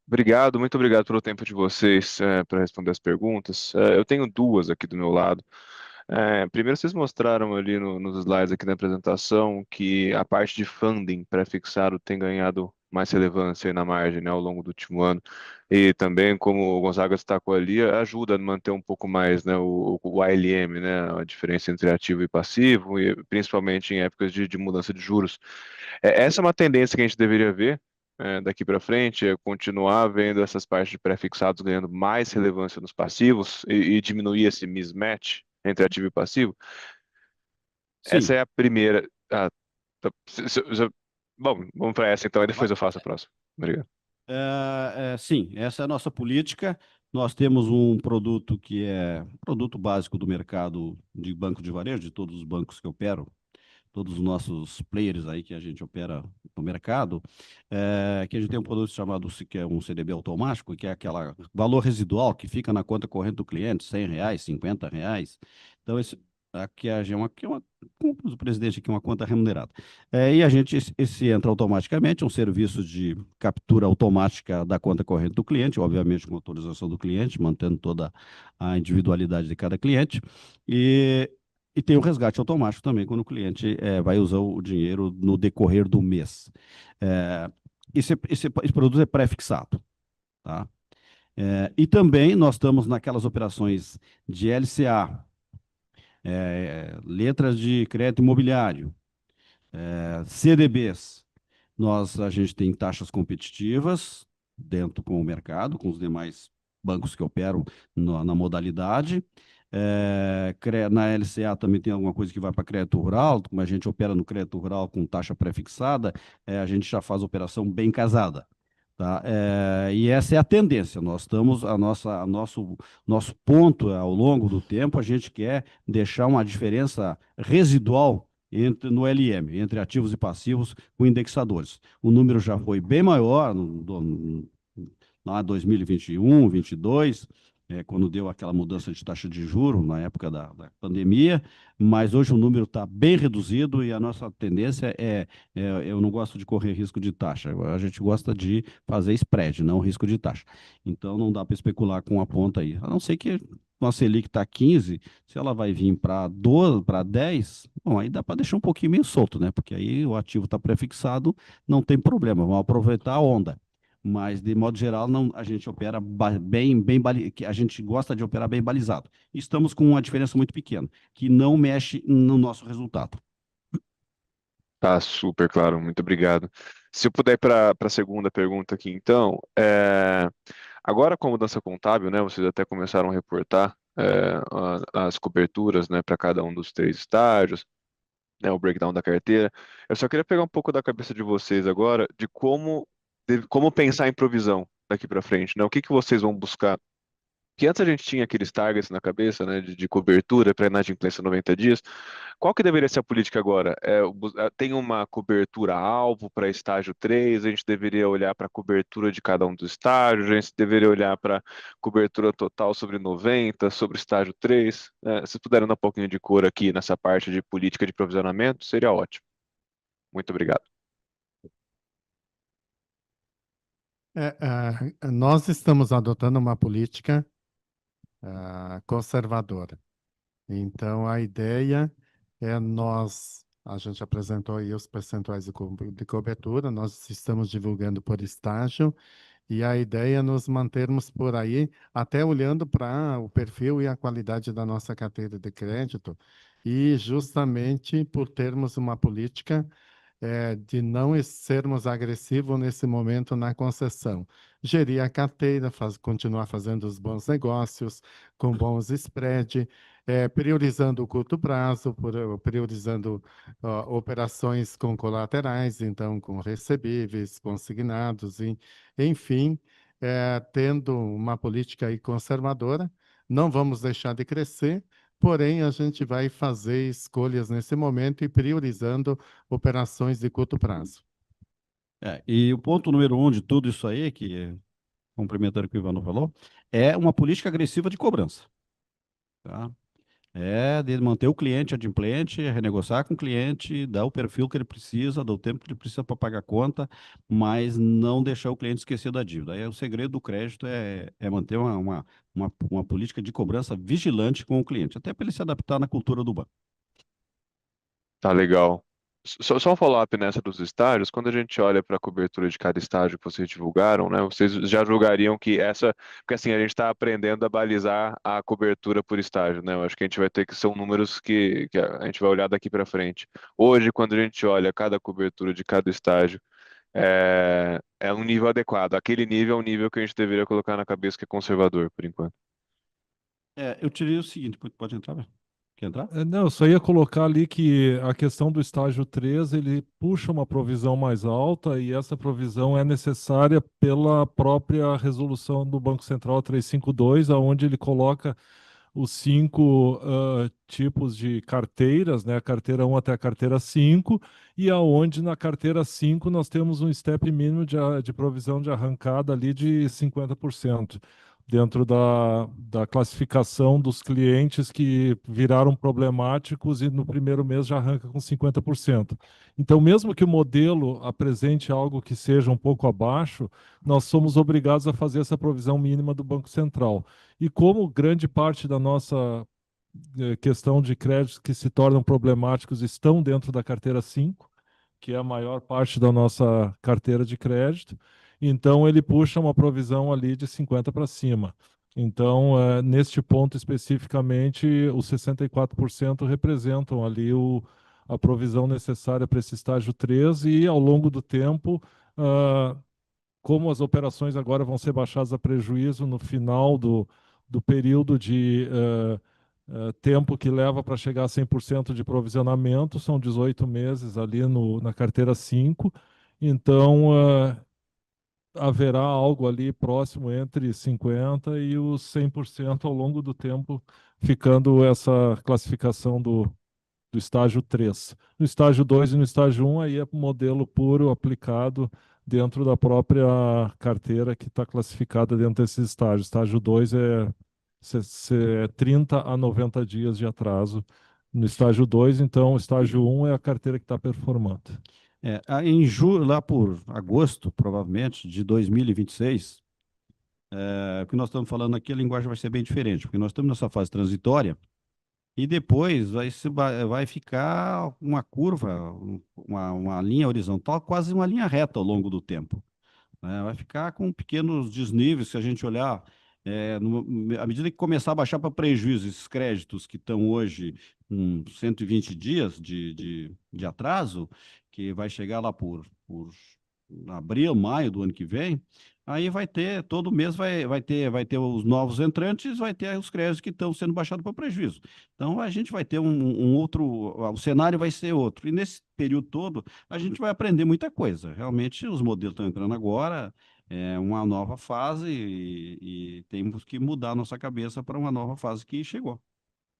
muito obrigado pelo tempo de vocês para responder as perguntas. Eu tenho duas aqui do meu lado. Primeiro, vocês mostraram ali nos slides aqui da apresentação que a parte de funding pré-fixado tem ganhado mais relevância aí na margem, né, ao longo do último ano. E também, como o Gonzaga destacou ali, ajuda a manter um pouco mais, né, o ALM, né, a diferença entre ativo e passivo, e principalmente em épocas de mudança de juros. Essa é uma tendência que a gente deveria ver daqui para frente, é continuar vendo essas partes de pré-fixados ganhando mais relevância nos passivos e diminuir esse mismatch entre ativo e passivo. Essa Sim, é a primeira. Bom, vamos para essa então, e depois vai. eu faço a próxima. Obrigado. Sim, essa é a nossa política. Nós temos um produto que é um produto básico do mercado de banco de varejo, de todos os bancos que operam, todos os nossos players aí que a gente opera no mercado, que a gente tem um produto chamado, que é um CDB automático, que é aquele valor residual que fica na conta corrente do cliente, R$ 100, R$ 50. Então, aqui como diz o presidente aqui, uma conta remunerada. E a gente, esse entra automaticamente, é um serviço de captura automática da conta corrente do cliente, obviamente com autorização do cliente, mantendo toda a individualidade de cada cliente. E tem o resgate automático também, quando o cliente vai usar o dinheiro no decorrer do mês. Esse produto é pré-fixado, tá? E também nós estamos naquelas operações de LCA, letras de crédito imobiliário, CDBs. A gente tem taxas competitivas dentro com o mercado, com os demais bancos que operam na modalidade. Na LCA também tem alguma coisa que vai para crédito rural, como a gente opera no crédito rural com taxa pré-fixada, a gente já faz operação bem casada. Tá? E essa é a tendência. Nós estamos, nosso ponto ao longo do tempo, a gente quer deixar uma diferença residual no LM, entre ativos e passivos, com indexadores. O número já foi bem maior lá em 2021, 2022, quando deu aquela mudança de taxa de juros na época da pandemia, mas hoje o número está bem reduzido e a nossa tendência eu não gosto de correr risco de taxa, a gente gosta de fazer spread, não risco de taxa. Então não dá para especular com a ponta aí, a não ser que a Selic está 15, se ela vai vir para 12, para 10, bom, aí dá para deixar um pouquinho meio solto, né? Porque aí o ativo está prefixado, não tem problema, vamos aproveitar a onda. Mas, de modo geral, não, a gente opera a gente gosta de operar bem balizado. Estamos com uma diferença muito pequena, que não mexe no nosso resultado. Tá super claro, muito obrigado. Se eu puder ir para a segunda pergunta aqui, então, agora com a mudança contábil, né, vocês até começaram a reportar as coberturas, né, para cada um dos três estágios, né, o breakdown da carteira. Eu só queria pegar um pouco da cabeça de vocês agora de como pensar em provisão daqui para frente, né? O que que vocês vão buscar? Que antes a gente tinha aqueles targets na cabeça, né, de cobertura para inadimplência 90 dias. Qual que deveria ser a política agora? Tem uma cobertura alvo para estágio 3, a gente deveria olhar para a cobertura de cada um dos estágios, a gente deveria olhar para cobertura total sobre 90, sobre estágio 3. Se puderem dar um pouquinho de cor aqui nessa parte de política de provisionamento, seria ótimo. Muito obrigado. Nós estamos adotando uma política conservadora. Então, a ideia a gente apresentou aí os percentuais de cobertura, nós estamos divulgando por estágio, e a ideia é nos mantermos por aí, até olhando para o perfil e a qualidade da nossa carteira de crédito, e justamente por termos uma política de não sermos agressivos nesse momento na concessão. Gerir a carteira, continuar fazendo os bons negócios, com bons spread, priorizando o curto prazo, priorizando operações com colaterais, então com recebíveis, consignados, enfim, tendo uma política aí conservadora, não vamos deixar de crescer, porém a gente vai fazer escolhas nesse momento e priorizando operações de curto prazo. E o ponto número 1 de tudo isso aí, complementando o que o Ivano falou, é uma política agressiva de cobrança. Tá? É de manter o cliente adimplente, renegociar com o cliente, dar o perfil que ele precisa, dar o tempo que ele precisa para pagar a conta, mas não deixar o cliente esquecer da dívida. Aí o segredo do crédito é manter uma política de cobrança vigilante com o cliente, até para ele se adaptar na cultura do banco. Tá legal. Só um follow-up nessa dos estágios. Quando a gente olha para a cobertura de cada estágio que vocês divulgaram, né? Vocês já julgariam que essa. Porque assim, a gente está aprendendo a balizar a cobertura por estágio, né? Eu acho que a gente vai ter que são números que a gente vai olhar daqui para frente. Hoje, quando a gente olha cada cobertura de cada estágio, é um nível adequado. Aquele nível é um nível que a gente deveria colocar na cabeça que é conservador, por enquanto. Eu tirei o seguinte, pode entrar, velho? Quer entrar? Não, eu só ia colocar ali que a questão do estágio 3, ele puxa uma provisão mais alta e essa provisão é necessária pela própria resolução do Banco Central 352, aonde ele coloca os 5 tipos de carteiras, né? A carteira 1 até a carteira 5, e aonde na carteira 5 nós temos um step mínimo de provisão de arrancada ali de 50%, dentro da classificação dos clientes que viraram problemáticos e no primeiro mês já arranca com 50%. Então, mesmo que o modelo apresente algo que seja um pouco abaixo, nós somos obrigados a fazer essa provisão mínima do Banco Central. E como grande parte da nossa questão de créditos que se tornam problemáticos estão dentro da carteira 5, que é a maior parte da nossa carteira de crédito, então ele puxa uma provisão ali de 50 para cima. Então, neste ponto especificamente, os 64% representam ali a provisão necessária para esse estágio 3 e ao longo do tempo, como as operações agora vão ser baixadas a prejuízo no final do período de tempo que leva para chegar a 100% de provisionamento, são 18 meses ali na carteira 5, então haverá algo ali próximo entre 50% e os 100% ao longo do tempo, ficando essa classificação do estágio 3. No estágio 2 e no estágio 1, aí é modelo puro aplicado dentro da própria carteira que está classificada dentro desses estágios. Estágio 2 é 30 a 90 dias de atraso no estágio 2, então o estágio 1 é a carteira que está performando. Em julho, lá por agosto, provavelmente, de 2026, o que nós estamos falando aqui, a linguagem vai ser bem diferente, porque nós estamos nessa fase transitória e depois vai ficar uma curva, uma linha horizontal, quase uma linha reta ao longo do tempo, né? Vai ficar com pequenos desníveis, se a gente olhar, à medida que começar a baixar para prejuízo esses créditos que estão hoje com 120 dias de atraso, que vai chegar lá por abril, maio do ano que vem, aí vai ter, todo mês vai ter os novos entrantes, vai ter os créditos que estão sendo baixados para prejuízo. Então, a gente vai ter um outro, o cenário vai ser outro. E nesse período todo, a gente vai aprender muita coisa. Realmente, os modelos estão entrando agora, é uma nova fase e temos que mudar a nossa cabeça para uma nova fase que chegou.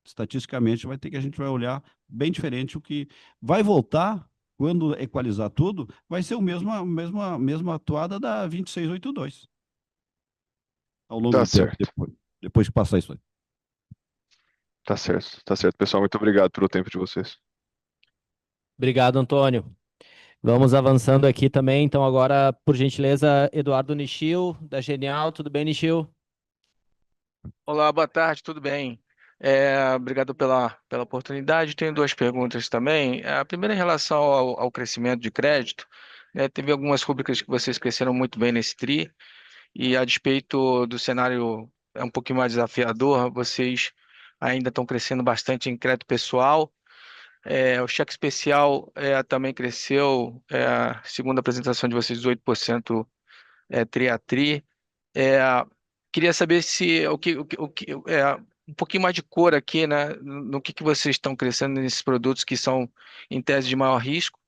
Estatisticamente, a gente vai olhar bem diferente o que vai voltar. Quando equalizar tudo, vai ser a mesma atuada da 2682. Ao longo Tá do tempo, certo. depois que passar isso aí. Tá certo, tá certo. Pessoal, muito obrigado pelo tempo de vocês. Obrigado, Antônio. Vamos avançando aqui também. Então, agora, por gentileza, Eduardo Nishio, da Genial. Tudo bem, Nishio? Olá, boa tarde, tudo bem? Obrigado pela oportunidade. Tenho duas perguntas também. A primeira em relação ao crescimento de crédito, né, teve algumas rubricas que vocês cresceram muito bem nesse TRI, e a despeito do cenário um pouquinho mais desafiador, vocês ainda estão crescendo bastante em crédito pessoal. O cheque especial também cresceu, segundo a apresentação de vocês, 18% TRI a TRI. Queria saber se um pouquinho mais de cor aqui, né, no que vocês estão crescendo nesses produtos que são em tese de maior risco.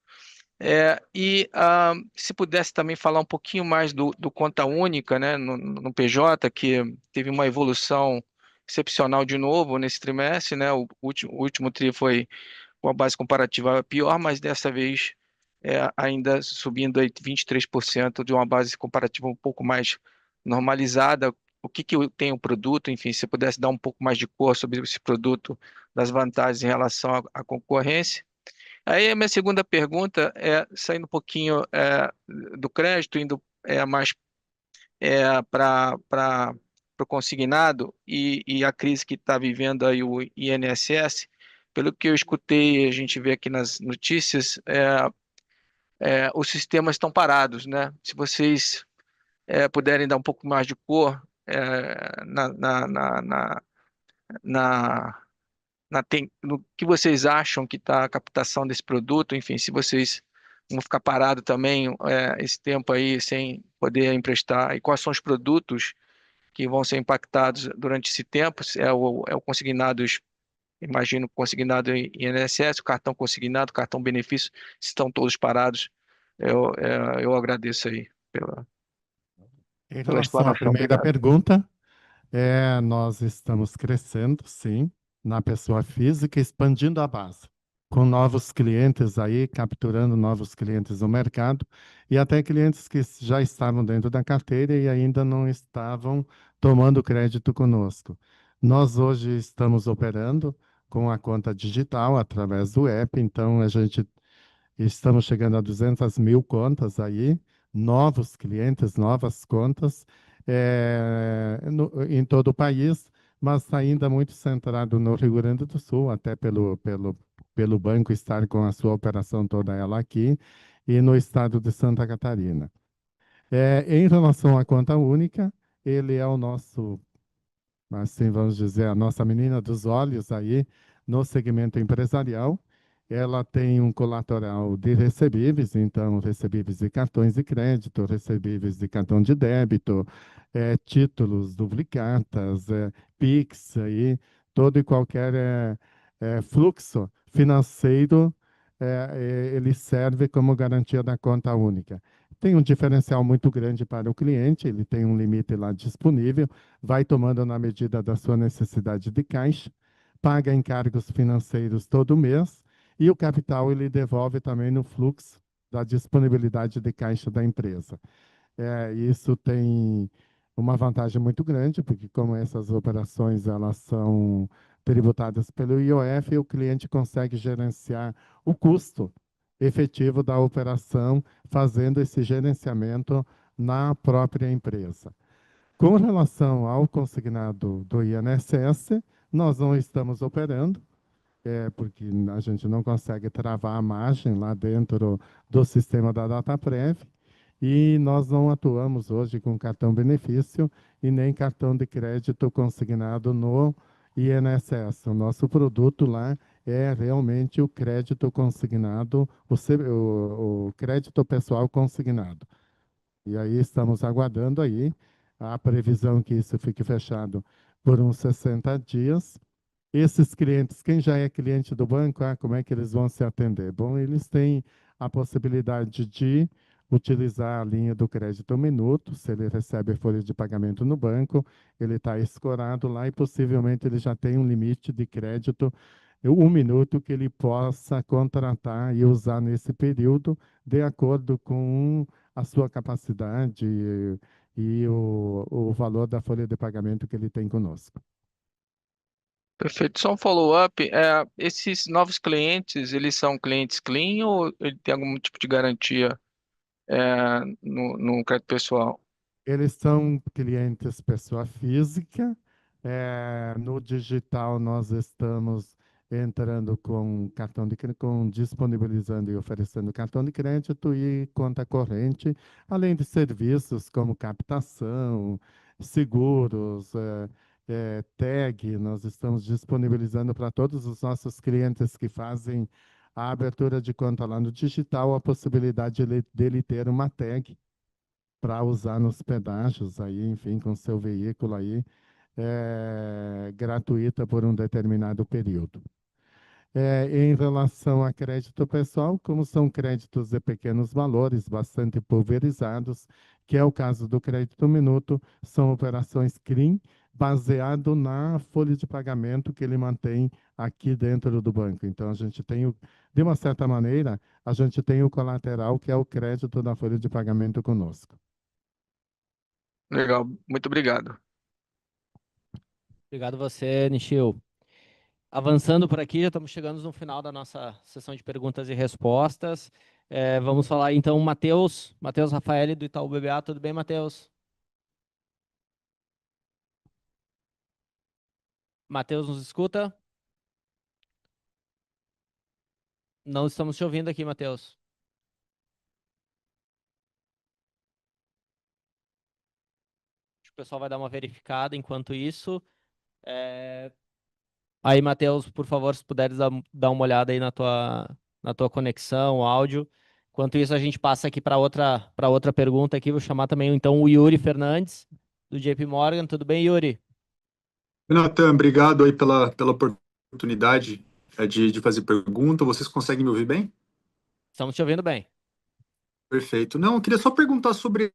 Se pudesse também falar um pouquinho mais do conta única, né, no PJ, que teve uma evolução excepcional de novo nesse trimestre, né? O último TRI foi com a base comparativa pior, mas dessa vez ainda subindo aí 23% de uma base comparativa um pouco mais normalizada. o que que tem o produto, enfim, se você pudesse dar um pouco mais de cor sobre esse produto, das vantagens em relação à concorrência. Aí a minha segunda pergunta é, saindo um pouquinho do crédito, indo mais para o consignado e a crise que está vivendo aí o INSS, pelo que eu escutei, a gente vê aqui nas notícias, os sistemas estão parados, né? Se vocês puderem dar um pouco mais de cor na, no que vocês acham que está a captação desse produto, enfim, se vocês vão ficar parados também esse tempo aí sem poder emprestar, e quais são os produtos que vão ser impactados durante esse tempo, é o consignado, imagino, consignado em INSS, o cartão consignado, o cartão benefício, se estão todos parados, eu agradeço aí Em pela relação à explanação. primeira Obrigado. pergunta, nós estamos crescendo, sim, na pessoa física, expandindo a base, com novos clientes aí, capturando novos clientes no mercado, e até clientes que já estavam dentro da carteira e ainda não estavam tomando crédito conosco. Nós hoje estamos operando com a conta digital através do app, então a gente estamos chegando a 200 mil contas aí, novos clientes, novas contas, em todo o país, mas ainda muito centrado no Rio Grande do Sul, até pelo banco estar com a sua operação toda ela aqui, e no estado de Santa Catarina. Em relação à conta única, ele é o nosso, assim vamos dizer, a nossa menina dos olhos aí no segmento empresarial. Ela tem um colateral de recebíveis, então recebíveis de cartões de crédito, recebíveis de cartão de débito, títulos, duplicatas, Pix, aí, todo e qualquer fluxo financeiro, ele serve como garantia da conta única. Tem um diferencial muito grande para o cliente, ele tem um limite lá disponível, vai tomando na medida da sua necessidade de caixa, paga encargos financeiros todo mês e o capital ele devolve também no fluxo da disponibilidade de caixa da empresa. Isso tem uma vantagem muito grande, porque como essas operações elas são tributadas pelo IOF, o cliente consegue gerenciar o custo efetivo da operação, fazendo esse gerenciamento na própria empresa. Com relação ao consignado do INSS, nós não estamos operando, porque a gente não consegue travar a margem lá dentro do sistema da Dataprev, e nós não atuamos hoje com cartão benefício e nem cartão de crédito consignado no INSS. O nosso produto lá é realmente o crédito consignado, o crédito pessoal consignado. E aí estamos aguardando aí a previsão que isso fique fechado por uns 60 dias. Esses clientes, quem já é cliente do banco, como é que eles vão se atender? Bom, eles têm a possibilidade de utilizar a linha do crédito minuto, se ele recebe folha de pagamento no banco, ele está escorado lá e possivelmente ele já tem um limite de crédito, um minuto que ele possa contratar e usar nesse período, de acordo com a sua capacidade e o valor da folha de pagamento que ele tem conosco. Perfeito. Só um follow-up. Esses novos clientes, eles são clientes clean ou ele tem algum tipo de garantia no crédito pessoal? Eles são clientes pessoa física. No digital, nós estamos entrando com disponibilizando e oferecendo cartão de crédito e conta corrente, além de serviços como captação, seguros, tag. Nós estamos disponibilizando para todos os nossos clientes que fazem a abertura de conta lá no digital a possibilidade dele ter uma tag para usar nos pedágios aí, enfim, com seu veículo aí, gratuita por um determinado período. Em relação a crédito pessoal, como são créditos de pequenos valores, bastante pulverizados, que é o caso do crédito minuto, são operações CRIM, baseado na folha de pagamento que ele mantém aqui dentro do banco. Então, a gente tem, de uma certa maneira, a gente tem o colateral, que é o crédito da folha de pagamento conosco. Legal, muito obrigado. Obrigado você, Nishio. Avançando por aqui, já estamos chegando no final da nossa sessão de perguntas e respostas. Vamos falar então, Matheus Rafaeli, do Itaú BBA. Tudo bem, Matheus? Matheus, nos escuta? Não estamos te ouvindo aqui, Matheus. Acho que o pessoal vai dar uma verificada enquanto isso. Aí, Matheus, por favor, se puderes dar uma olhada aí na tua conexão, áudio. Enquanto isso, a gente passa aqui para outra pergunta aqui. Vou chamar também então o Yuri Fernandes, do JP Morgan. Tudo bem, Yuri? Natan, obrigado aí pela oportunidade de fazer pergunta. Vocês conseguem me ouvir bem? Estamos te ouvindo bem. Perfeito. Não, eu queria só perguntar sobre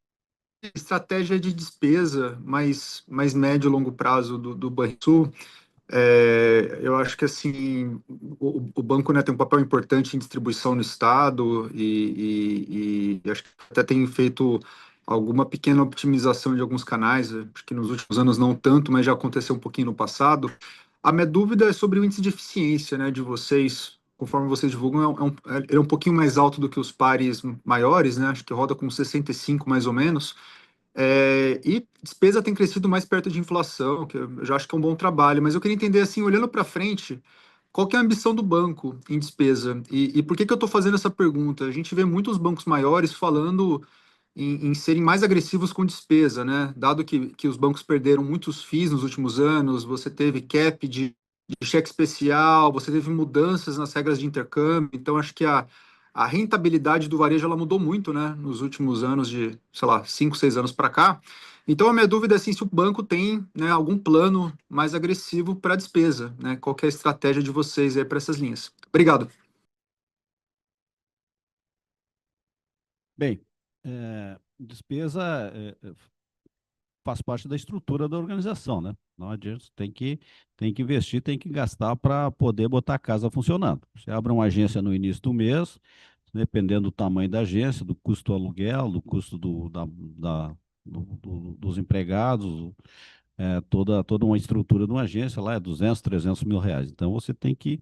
estratégia de despesa mais médio e longo prazo do Banrisul. Eu acho que assim o banco, né, tem um papel importante em distribuição no estado e acho que até tem feito alguma pequena optimização de alguns canais. Acho que nos últimos anos não tanto, mas já aconteceu um pouquinho no passado. A minha dúvida é sobre o índice de eficiência, né, de vocês. Conforme vocês divulgam, ele é um pouquinho mais alto do que os pares maiores, né? Acho que roda com 65 mais ou menos. E despesa tem crescido mais perto de inflação, que eu já acho que é um bom trabalho, mas eu queria entender, assim, olhando para frente, qual que é a ambição do banco em despesa? E por que que eu estou fazendo essa pergunta? A gente vê muitos bancos maiores falando em serem mais agressivos com despesa, né? Dado que os bancos perderam muitos FIIs nos últimos anos, você teve cap de cheque especial, você teve mudanças nas regras de intercâmbio, então acho que a rentabilidade do varejo ela mudou muito, né, nos últimos anos de, sei lá, 5, 6 anos para cá. Então a minha dúvida é assim, se o banco tem, né, algum plano mais agressivo para despesa, né? Qual que é a estratégia de vocês aí para essas linhas? Obrigado. Bem, despesa faz parte da estrutura da organização, né? Não adianta, tem que investir, tem que gastar para poder botar a casa funcionando. Você abre uma agência no início do mês, dependendo do tamanho da agência, do custo do aluguel, do custo dos empregados, toda uma estrutura de uma agência lá é 200, 300 mil reais. Então você tem que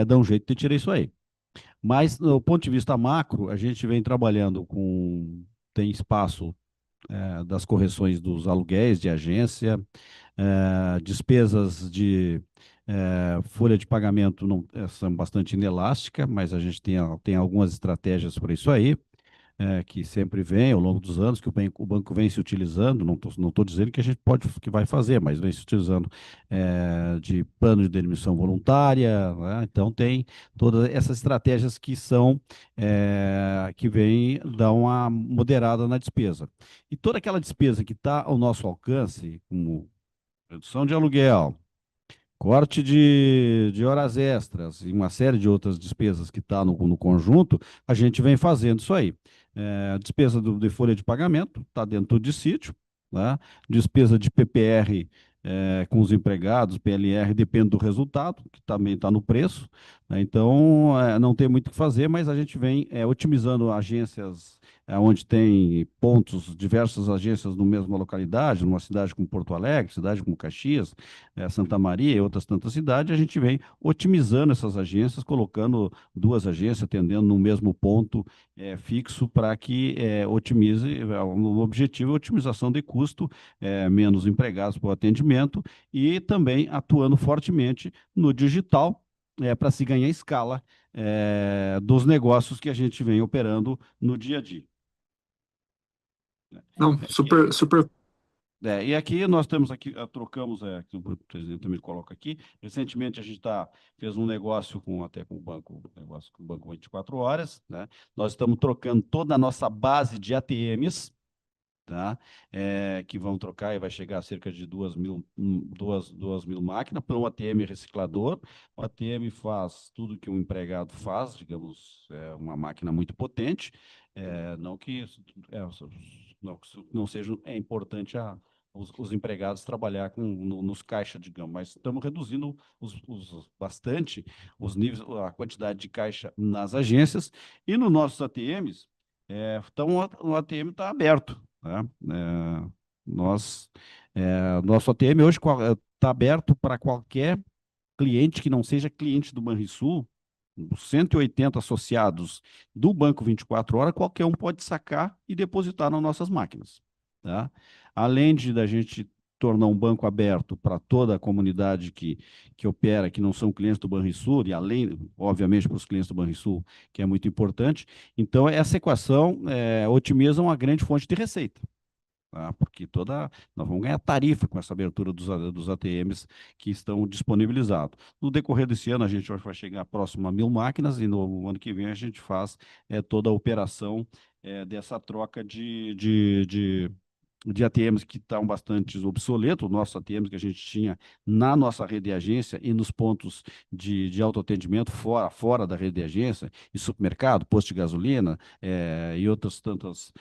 dar um jeito de tirar isso aí. Mas, do ponto de vista macro, a gente vem trabalhando tem espaço das correções dos aluguéis de agência, despesas de folha de pagamento não, são bastante inelásticas, mas a gente tem algumas estratégias para isso aí, que sempre vem ao longo dos anos, que o banco vem se utilizando, não tô dizendo que a gente que vai fazer, mas vem se utilizando de plano de demissão voluntária, né? Então tem todas essas estratégias que vêm dar uma moderada na despesa. E toda aquela despesa que está ao nosso alcance, como redução de aluguel, corte de horas extras e uma série de outras despesas que está no conjunto, a gente vem fazendo isso aí. Despesa de folha de pagamento, está dentro de sítio, né? Despesa de PPR com os empregados, PLR, depende do resultado, que também está no preço, né? Então, não tem muito o que fazer, mas a gente vem otimizando agências onde tem diversas agências na mesma localidade, numa cidade como Porto Alegre, cidade como Caxias, Santa Maria e outras tantas cidades, a gente vem otimizando essas agências, colocando duas agências atendendo no mesmo ponto fixo para que otimize, o objetivo é a otimização de custo, menos empregados para o atendimento e também atuando fortemente no digital, para se ganhar escala dos negócios que a gente vem operando no dia a dia. Não, super. E aqui nós temos trocamos, que o presidente também coloca aqui. Recentemente a gente fez um negócio até com o banco, 24 horas, né? Nós estamos trocando toda a nossa base de ATMs, tá? Que vão trocar e vai chegar a cerca de 2.000 máquinas para um ATM reciclador. O ATM faz tudo que um empregado faz, digamos, uma máquina muito potente, não que não seja importante os empregados trabalhar nos caixas, digamos, mas estamos reduzindo bastante os níveis, a quantidade de caixa nas agências e nos nossos ATMs, o ATM está aberto, né? Nós Nosso ATM hoje está aberto para qualquer cliente que não seja cliente do Banrisul. Os 180 associados do Banco 24 Horas, qualquer um pode sacar e depositar nas nossas máquinas. Tá? Além da gente tornar um banco aberto para toda a comunidade que opera, que não são clientes do Banrisul, e além, obviamente, para os clientes do Banrisul, que é muito importante. Então, essa equação otimiza uma grande fonte de receita. Tá? Porque nós vamos ganhar tarifa com essa abertura dos ATMs que estão disponibilizados. No decorrer desse ano, a gente vai chegar próximo a 1.000 máquinas e no ano que vem a gente faz toda a operação dessa troca de ATMs que estão bastante obsoletos, nossos ATMs que a gente tinha na nossa rede de agência e nos pontos de autoatendimento fora da rede de agência, e supermercado, posto de gasolina e outras tantas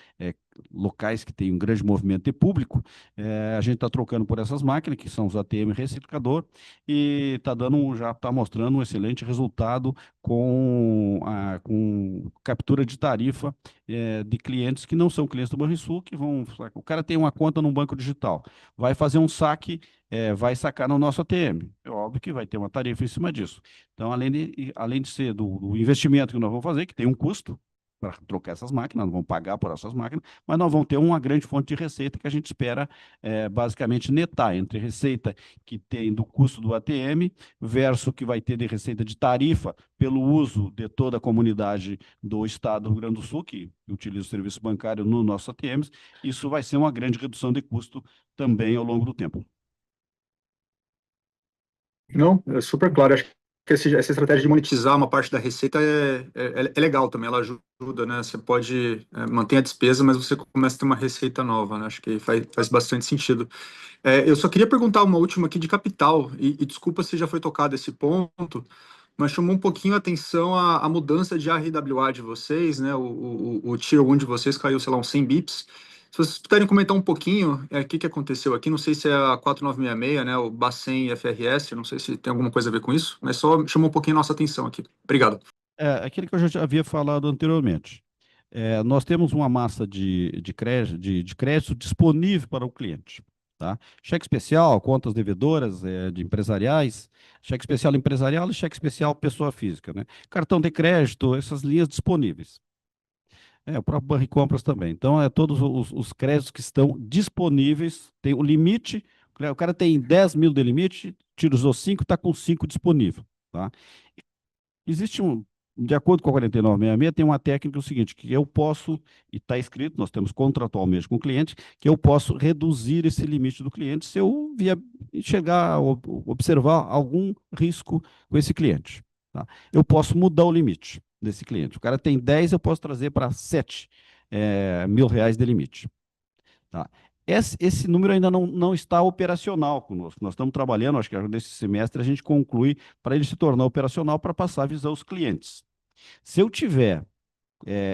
locais que têm um grande movimento de público, a gente está trocando por essas máquinas, que são os ATM reciclador, e já está mostrando um excelente resultado com captura de tarifa de clientes que não são clientes do Banrisul, o cara tem uma conta num banco digital, vai fazer um saque, vai sacar no nosso ATM. É óbvio que vai ter uma tarifa em cima disso. Então, além de ser do investimento que nós vamos fazer, que tem um custo para trocar essas máquinas, nós vamos pagar por essas máquinas, mas nós vamos ter uma grande fonte de receita que a gente espera basicamente netar entre receita que tem do custo do ATM versus o que vai ter de receita de tarifa pelo uso de toda a comunidade do estado do Rio Grande do Sul, que utiliza o serviço bancário no nosso ATMs. Isso vai ser uma grande redução de custo também ao longo do tempo. Não, é super claro. Acho que essa estratégia de monetizar uma parte da receita é legal também, ela ajuda, né? Você pode manter a despesa, mas você começa a ter uma receita nova, né? Acho que faz bastante sentido. Eu só queria perguntar uma última aqui de capital, e desculpa se já foi tocado esse ponto, mas chamou um pouquinho a atenção a mudança de RWA de vocês, né? O Tier 1 de vocês caiu, sei lá, uns 100 bips. Se vocês puderem comentar um pouquinho o que aconteceu aqui, não sei se é a 4966, né, o Bacen FRS, não sei se tem alguma coisa a ver com isso, mas só chamou um pouquinho a nossa atenção aqui. Obrigado. Aquilo que eu já havia falado anteriormente. Nós temos uma massa de crédito disponível para o cliente. Tá? Cheque especial, contas devedoras de empresariais, cheque especial empresarial e cheque especial pessoa física. Né? Cartão de crédito, essas linhas disponíveis. O próprio Banricompras também. Então, todos os créditos que estão disponíveis, tem o limite, o cara tem 10 mil de limite, tira os 5, está com 5 disponível. Tá? Existe de acordo com a 4966, tem uma técnica o seguinte, que eu posso, e está escrito, nós temos contratualmente com o cliente, que eu posso reduzir esse limite do cliente se eu observar algum risco com esse cliente. Tá? Eu posso mudar o limite desse cliente. O cara tem 10, eu posso trazer para 7 mil reais de limite. Tá? Esse número ainda não está operacional conosco. Nós estamos trabalhando, acho que nesse semestre a gente conclui para ele se tornar operacional para passar a avisar os clientes. Se eu tiver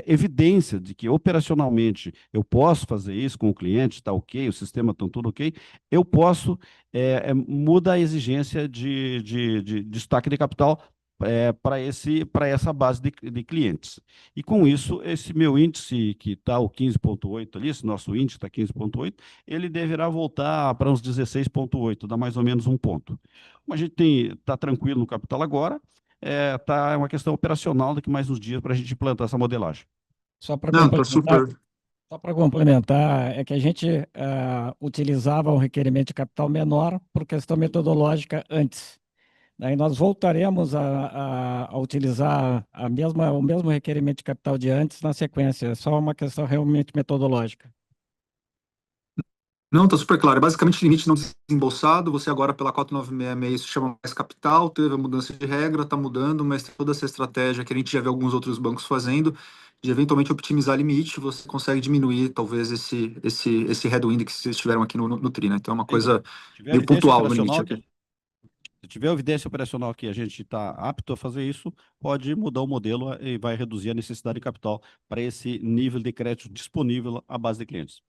evidência de que operacionalmente eu posso fazer isso com o cliente, está ok, o sistema está tudo ok, eu posso mudar a exigência de destaque de capital para essa base de clientes. E com isso, esse meu índice, que está o 15,8 ali, esse nosso índice está 15,8, ele deverá voltar para uns 16,8, dá mais ou menos um ponto. Como a gente está tranquilo no capital agora, é uma questão operacional daqui mais uns dias para a gente implantar essa modelagem. Só para complementar, é que a gente utilizava um requerimento de capital menor por questão metodológica antes. Daí nós voltaremos a utilizar o mesmo requerimento de capital de antes na sequência. É só uma questão realmente metodológica. Não, está super claro. É basicamente limite não desembolsado. Você agora, pela 4966, isso chama mais capital, teve a mudança de regra, está mudando, mas tem toda essa estratégia que a gente já vê alguns outros bancos fazendo, de eventualmente optimizar limite, você consegue diminuir, talvez, esse headwind que vocês tiveram aqui no TRI, né? Então é uma coisa meio pontual no limite aqui. Se tiver evidência operacional que a gente está apto a fazer isso, pode mudar o modelo e vai reduzir a necessidade de capital para esse nível de crédito disponível à base de clientes.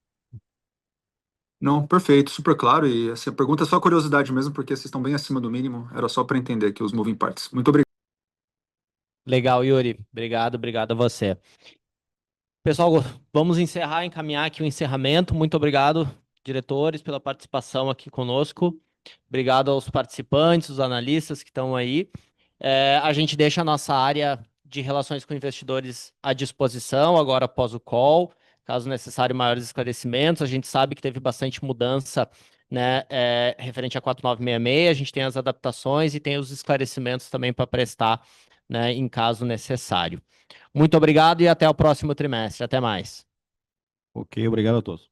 Não, perfeito, super claro. E essa pergunta é só curiosidade mesmo, porque vocês estão bem acima do mínimo. Era só para entender aqui os moving parts. Muito obrigado. Legal, Yuri. Obrigado a você. Pessoal, vamos encaminhar aqui o encerramento. Muito obrigado diretores, pela participação aqui conosco. Obrigado aos participantes, os analistas que estão aí. A gente deixa a nossa área de relações com investidores à disposição, agora após o call, caso necessário maiores esclarecimentos. A gente sabe que teve bastante mudança, né, referente a 4966, a gente tem as adaptações e tem os esclarecimentos também para prestar, né, em caso necessário. Muito obrigado e até o próximo trimestre. Até mais. Ok, obrigado a todos.